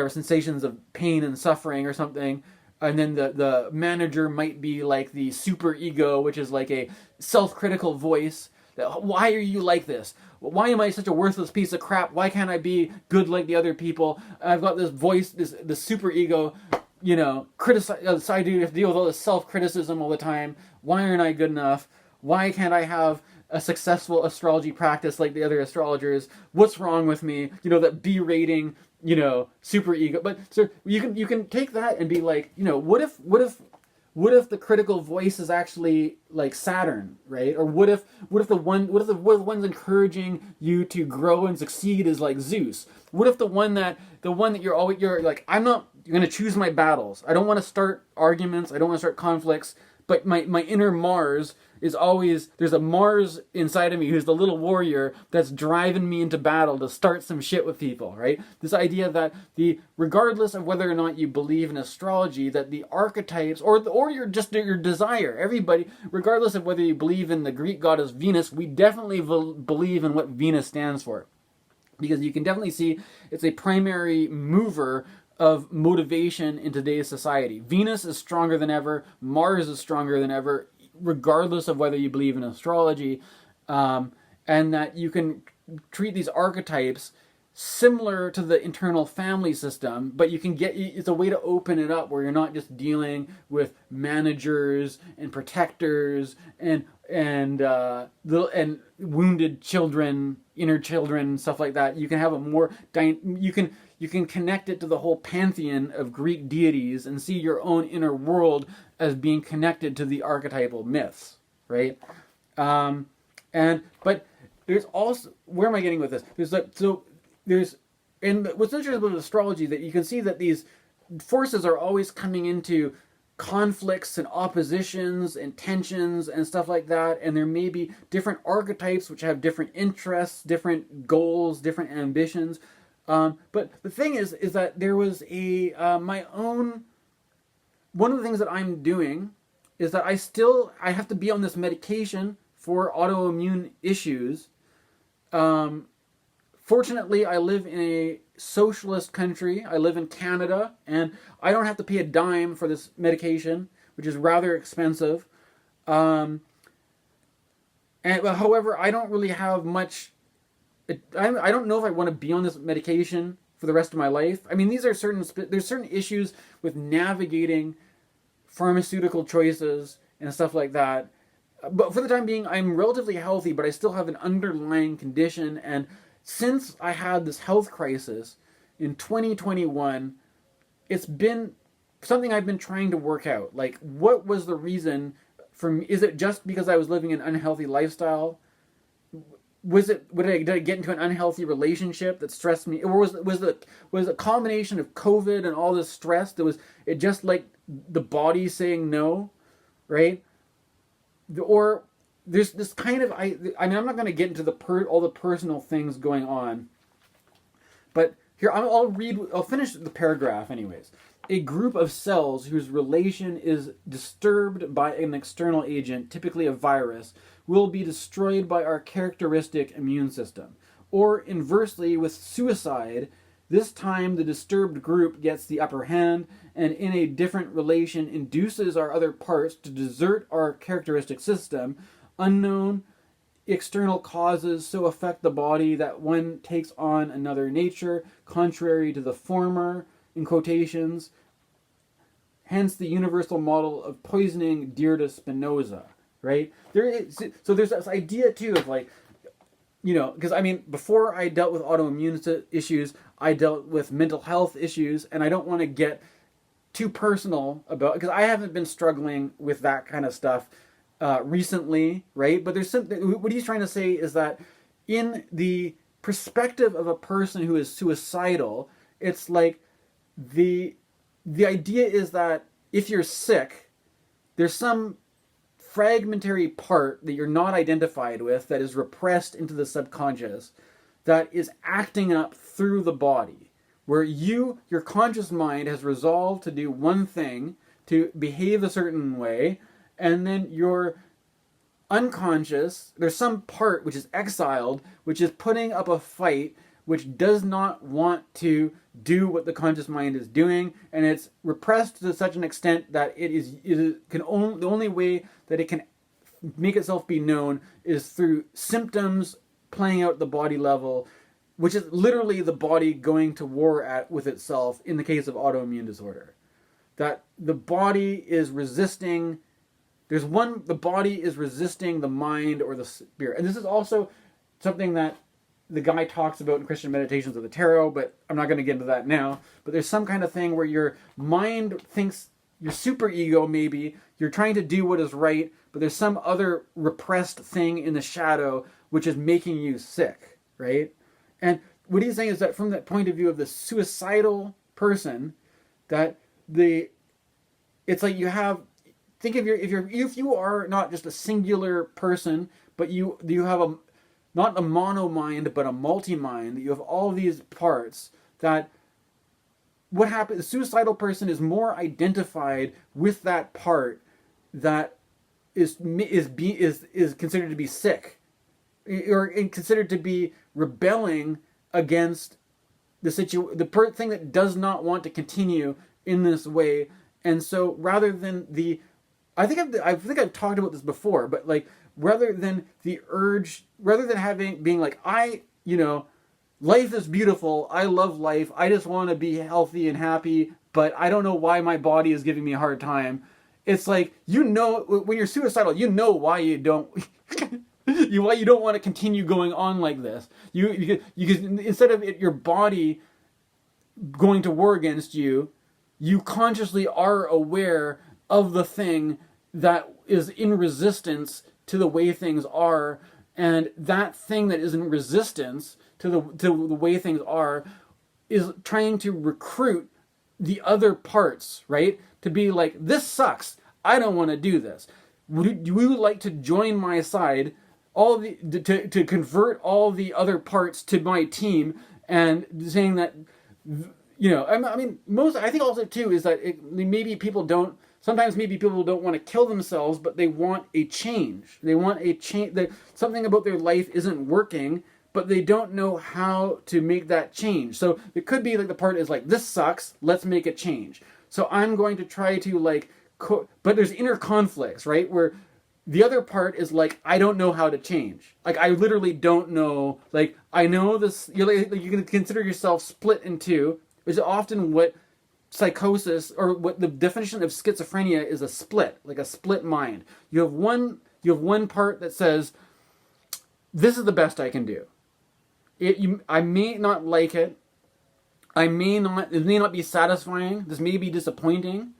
sensations of pain and suffering or something. And then the manager might be like the super ego, which is like a self-critical voice. Why are you like this? Why am I such a worthless piece of crap? Why can't I be good like the other people? I've got this voice, this super ego, criticize. So I do have to deal with all this self-criticism all the time. Why aren't I good enough? Why can't I have a successful astrology practice like the other astrologers? What's wrong with me? That B rating, super ego. But so you can take that and be like, what if the critical voice is actually like Saturn, right? Or what if the one's encouraging you to grow and succeed is like Zeus? What if the one that you're like, I'm not going to choose my battles. I don't want to start arguments. I don't want to start conflicts. But my inner Mars is always, there's a Mars inside of me who's the little warrior that's driving me into battle to start some shit with people, right? This idea that regardless of whether or not you believe in astrology, that the archetypes, or your desire, everybody, regardless of whether you believe in the Greek goddess Venus, we definitely believe in what Venus stands for. Because you can definitely see it's a primary mover of motivation in today's society. Venus is stronger than ever. Mars is stronger than ever, regardless of whether you believe in astrology. And that you can treat these archetypes similar to the internal family system, but it's a way to open it up where you're not just dealing with managers and protectors and wounded children, inner children, stuff like that. You can have a more you can connect it to the whole pantheon of Greek deities and see your own inner world as being connected to the archetypal myths, right? But there's also, where am I getting with this? And what's interesting about astrology that you can see that these forces are always coming into conflicts and oppositions and tensions and stuff like that, and there may be different archetypes which have different interests, different goals, different ambitions. But the thing is that there was one of the things that I'm doing is that I have to be on this medication for autoimmune issues. Fortunately, I live in a socialist country. I live in Canada, and I don't have to pay a dime for this medication, which is rather expensive. And however, I don't really have much. I don't know if I want to be on this medication for the rest of my life. I mean, there's certain issues with navigating pharmaceutical choices and stuff like that. But for the time being, I'm relatively healthy, but I still have an underlying condition. And since I had this health crisis in 2021, it's been something I've been trying to work out. Like, what was the reason for me? Is it just because I was living an unhealthy lifestyle? Did I get into an unhealthy relationship that stressed me? Or was it a combination of COVID and all this stress that was it just like the body saying no, right? Or there's this kind of I mean, I'm not going to get into all the personal things going on, but here I'll finish the paragraph anyways. A group of cells whose relation is disturbed by an external agent, typically a virus, will be destroyed by our characteristic immune system. Or inversely, with suicide, this time the disturbed group gets the upper hand and in a different relation induces our other parts to desert our characteristic system. Unknown external causes so affect the body that one takes on another nature, contrary to the former, in quotations. Hence the universal model of poisoning dear to Spinoza, right? So there's this idea too of like, you know, because I mean, before I dealt with autoimmune issues, I dealt with mental health issues, and I don't want to get too personal about, because I haven't been struggling with that kind of stuff recently, right? But there's something, what he's trying to say is that in the perspective of a person who is suicidal, it's like the idea is that if you're sick, there's some fragmentary part that you're not identified with that is repressed into the subconscious that is acting up through the body, where your conscious mind has resolved to do one thing, to behave a certain way, and then your unconscious, there's some part which is exiled, which is putting up a fight, which does not want to do what the conscious mind is doing, and it's repressed to such an extent that the only way that it can make itself be known is through symptoms playing out at the body level, which is literally the body going to war with itself in the case of autoimmune disorder. That the body is resisting, the body is resisting the mind or the spirit. And this is also something that the guy talks about in Christian Meditations of the Tarot, but I'm not going to get into that now. But there's some kind of thing where your mind thinks, your superego maybe, you're trying to do what is right, but there's some other repressed thing in the shadow which is making you sick, right? And what he's saying is that from that point of view of the suicidal person, that it's like you have, think of if you are not just a singular person, but you have not a mono mind, but a multi-mind, that you have all these parts, that what happens, the suicidal person is more identified with that part that is considered to be sick, or considered to be rebelling against the thing that does not want to continue in this way. And so rather than I think I've talked about this before, but like, rather than being like, life is beautiful, I love life, I just want to be healthy and happy, but I don't know why my body is giving me a hard time. It's like, when you're suicidal, why you don't why you don't want to continue going on like this. You instead of your body going to war against you, you consciously are aware of the thing that is in resistance to the way things are, and that thing that is in resistance to the way things are is trying to recruit the other parts, right? To be like, this sucks, I don't want to do this. Would you like to join my side, to convert all the other parts to my team, and saying that, I think also too is that sometimes maybe people don't want to kill themselves, but they want a change. They want a change. Something about their life isn't working, but they don't know how to make that change. So it could be like the part is like, this sucks, let's make a change. So I'm going to try to like, but there's inner conflicts, right? Where the other part is like, I don't know how to change. Like, I literally don't know. Like, I know this, you can consider yourself split in two, which is often what psychosis, or what the definition of schizophrenia is, a split, like a split mind. You have one part that says, this is the best I can do. I may not like it. It may not be satisfying. This may be disappointing.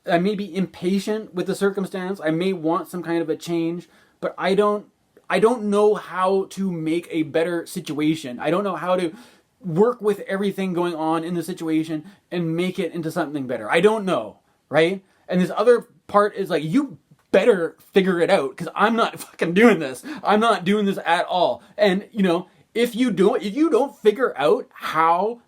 I may be impatient with the circumstance. I may want some kind of a change, but I don't know how to make a better situation. I don't know how to work with everything going on in the situation and make it into something better. I don't know, right? And this other part is like, you better figure it out, because I'm not fucking doing this. I'm not doing this at all. And, if you don't figure out how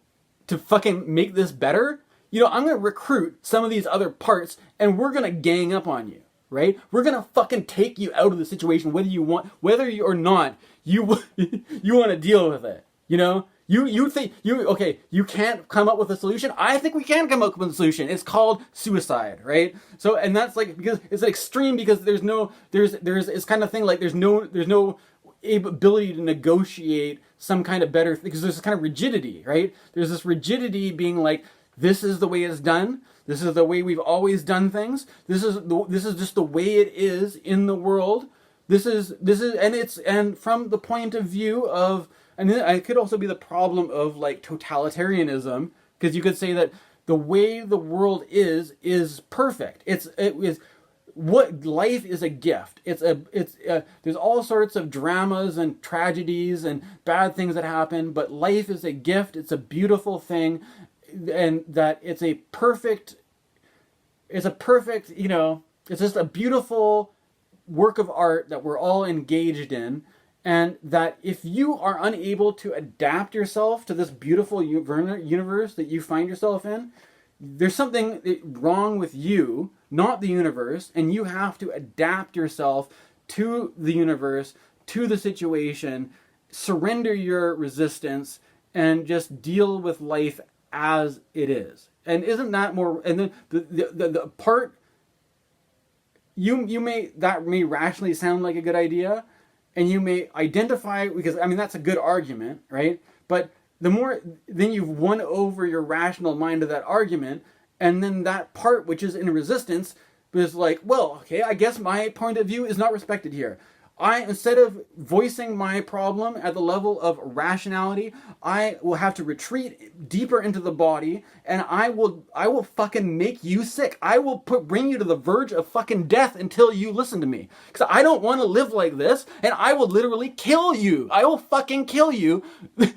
to fucking make this better, I'm going to recruit some of these other parts, and we're going to gang up on you, right? We're going to fucking take you out of the situation, whether you or not, you want to deal with it, You think, you can't come up with a solution. I think we can come up with a solution. It's called suicide, right? So, and that's like, because it's an extreme, because there's it's kind of thing like there's no ability to negotiate some kind of better, because there's this kind of rigidity, right? There's this rigidity being like, this is the way it's done. This is the way we've always done things. This is just the way it is in the world. And from the point of view of, and then it could also be the problem of like totalitarianism, because you could say that the way the world is perfect. What life is a gift. There's all sorts of dramas and tragedies and bad things that happen, but life is a gift. It's a beautiful thing, and that it's just a beautiful work of art that we're all engaged in. And that if you are unable to adapt yourself to this beautiful universe that you find yourself in, there's something wrong with you, not the universe, and you have to adapt yourself to the universe, to the situation, surrender your resistance, and just deal with life as it is. And isn't that more? And then the part that may rationally sound like a good idea. And you may identify, because, that's a good argument, right? But then you've won over your rational mind to that argument, and then that part which is in resistance is like, well, okay, I guess my point of view is not respected here. Instead of voicing my problem at the level of rationality, I will have to retreat deeper into the body, and I will fucking make you sick. I will bring you to the verge of fucking death until you listen to me. Because I don't want to live like this, and I will literally kill you. I will fucking kill you.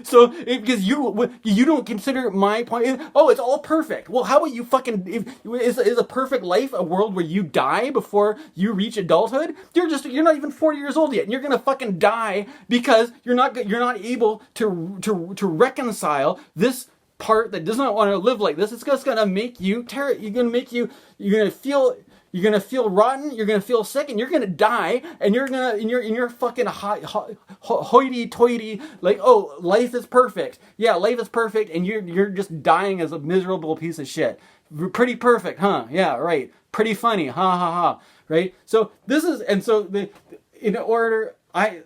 So, because you don't consider my point, it's all perfect. Well, how about you fucking, is a perfect life a world where you die before you reach adulthood? You're not even 40 years old yet, and you're gonna fucking die because you're not able to reconcile this part that does not want to live like this. It's just gonna make you you're gonna feel rotten, you're gonna feel sick, and you're gonna die, and you're fucking hoity-toity, like, oh, life is perfect. Yeah, life is perfect, and you're just dying as a miserable piece of shit. Pretty perfect, huh? Yeah, right. Pretty funny, ha ha ha. Right? So this is, and so in order, I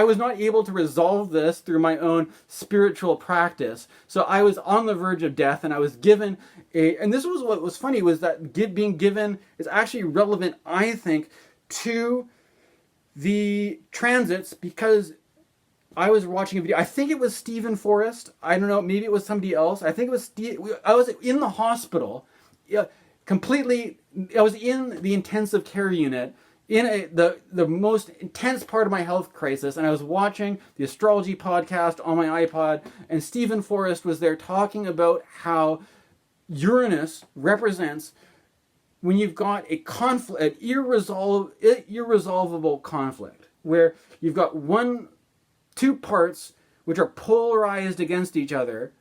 was not able to resolve this through my own spiritual practice. So I was on the verge of death, and I was given and this was what was funny, was that being given is actually relevant, I think, to the transits, because I was watching a video. I think it was Steven Forrest. I don't know. Maybe it was somebody else. I think it was I was in the hospital, completely. I was in the intensive care unit, in the most intense part of my health crisis, and I was watching the Astrology Podcast on my iPod, and Steven Forrest was there talking about how Uranus represents when you've got a conflict, an irresolvable conflict, where you've got two parts which are polarized against each other,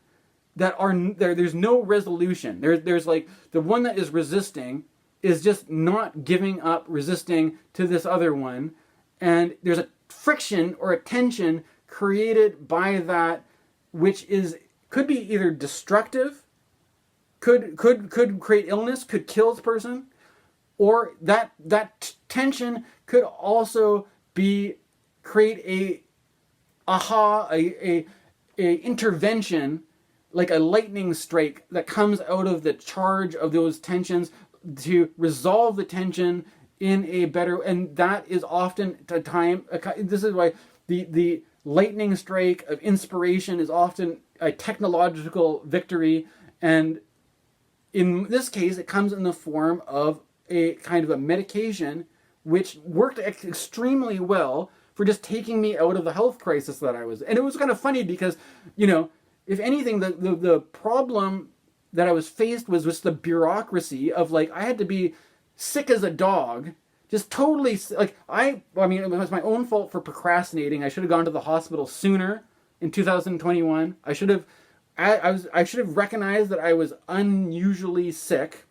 that are there's no resolution. There's like the one that is resisting is just not giving up resisting to this other one, and there's a friction or a tension created by that, which could be either destructive, could create illness, could kill the person, or that tension could also create a intervention, like a lightning strike that comes out of the charge of those tensions to resolve the tension in a better, and that is often a time, this is why the lightning strike of inspiration is often a technological victory, and in this case it comes in the form of a kind of a medication which worked extremely well for just taking me out of the health crisis that I was. And it was kind of funny because, if anything, the problem that I was faced was just the bureaucracy of, like, I had to be sick as a dog, just totally, like, it was my own fault for procrastinating. I should have gone to the hospital sooner in 2021. I should have recognized that I was unusually sick.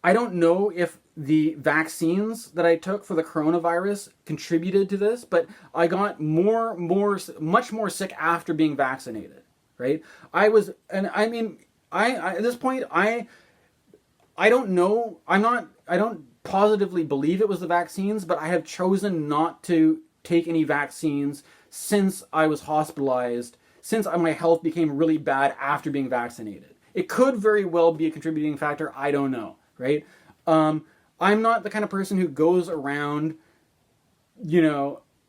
I don't know if the vaccines that I took for the coronavirus contributed to this, but I got much more sick after being vaccinated, right? At this point, I don't know, I don't positively believe it was the vaccines, but I have chosen not to take any vaccines since I was hospitalized, since my health became really bad after being vaccinated. It could very well be a contributing factor, I don't know. Right? I'm not the kind of person who goes around,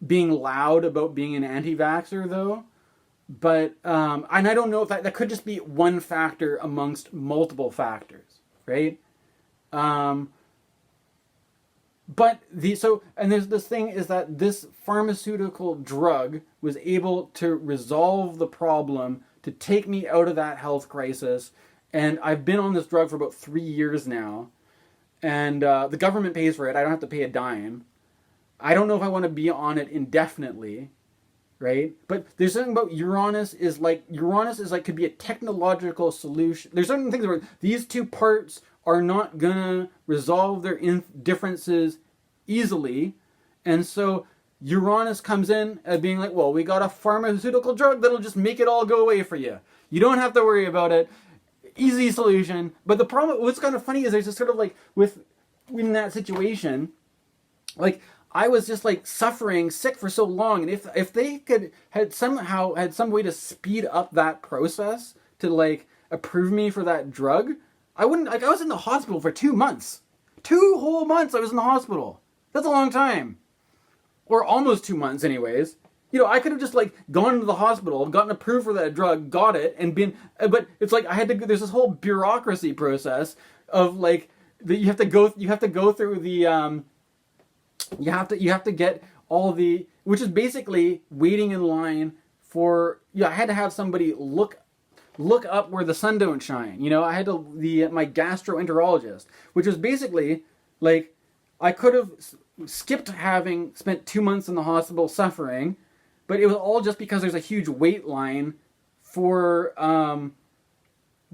being loud about being an anti-vaxxer, though. But, and I don't know if that could just be one factor amongst multiple factors, right? And there's this thing is that this pharmaceutical drug was able to resolve the problem, to take me out of that health crisis. And I've been on this drug for about 3 years now. And the government pays for it. I don't have to pay a dime. I don't know if I want to be on it indefinitely, right? But there's something about Uranus could be a technological solution. There's certain things where these two parts are not going to resolve their differences easily. And so Uranus comes in as being like, well, we got a pharmaceutical drug that'll just make it all go away for you. You don't have to worry about it. Easy solution. But the problem, what's kind of funny is there's just sort of like in that situation, like I was just like suffering sick for so long, and if they had some way to speed up that process to like approve me for that drug, I wouldn't, like, I was in the hospital for 2 months. 2 whole months I was in the hospital. That's a long time. Or almost 2 months anyways. I could have just like gone to the hospital, gotten approved for that drug, got it, and but it's like there's this whole bureaucracy process of like that you have to go through the you have to get all the, which is basically waiting in line for, I had to have somebody look up where the sun don't shine. I had my gastroenterologist, which was basically like I could have skipped having spent 2 months in the hospital suffering. But it was all just because there's a huge wait line for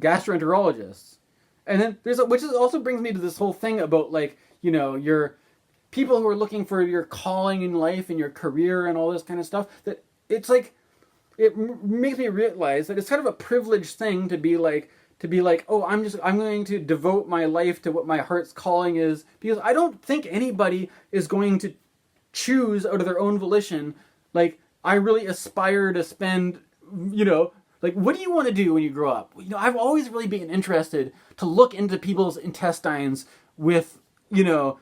gastroenterologists. And then which also brings me to this whole thing about like, your people who are looking for your calling in life and your career and all this kind of stuff. That it's like, it makes me realize that it's kind of a privileged thing to be like, oh, I'm going to devote my life to what my heart's calling is, because I don't think anybody is going to choose out of their own volition, like, I really aspire to spend, like, what do you want to do when you grow up? I've always really been interested to look into people's intestines with,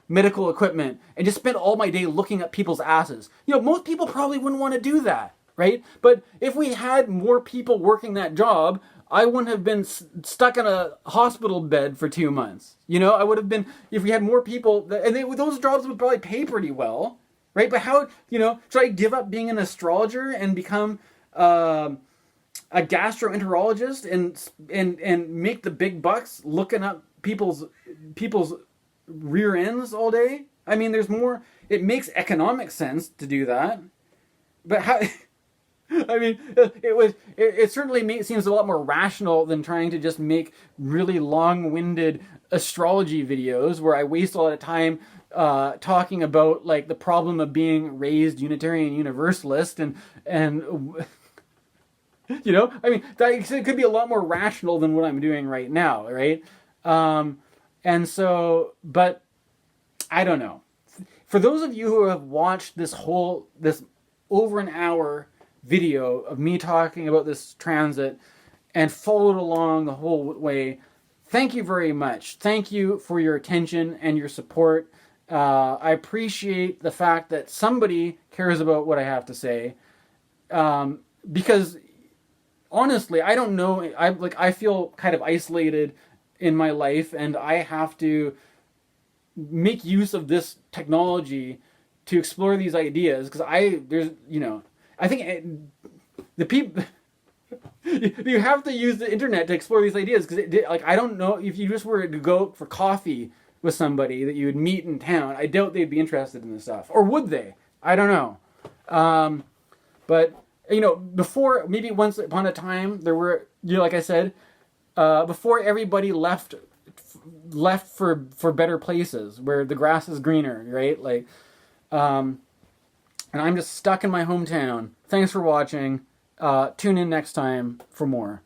medical equipment and just spend all my day looking at people's asses. Most people probably wouldn't want to do that, right? But if we had more people working that job, I wouldn't have been stuck in a hospital bed for 2 months. I would have been, if we had more people, those jobs would probably pay pretty well. Right, but how, should I give up being an astrologer and become a gastroenterologist and make the big bucks looking up people's rear ends all day? I mean, there's more. It makes economic sense to do that, but how? I mean, it certainly seems a lot more rational than trying to just make really long-winded astrology videos where I waste a lot of time talking about like the problem of being raised Unitarian Universalist and you know, I mean, it could be a lot more rational than what I'm doing right now, right? And so, but I don't know. For those of you who have watched this over an hour video of me talking about this transit and followed along the whole way, thank you very much. Thank you for your attention and your support. I appreciate the fact that somebody cares about what I have to say, because honestly, I don't know. I feel kind of isolated in my life, and I have to make use of this technology to explore these ideas because I think the people you have to use the internet to explore these ideas because I don't know if you just were to go for coffee with somebody that you would meet in town, I doubt they'd be interested in this stuff, or would they? I don't know. But before, maybe once upon a time there were, like I said, before everybody left for better places where the grass is greener, right? Like, and I'm just stuck in my hometown. Thanks for watching. Tune in next time for more.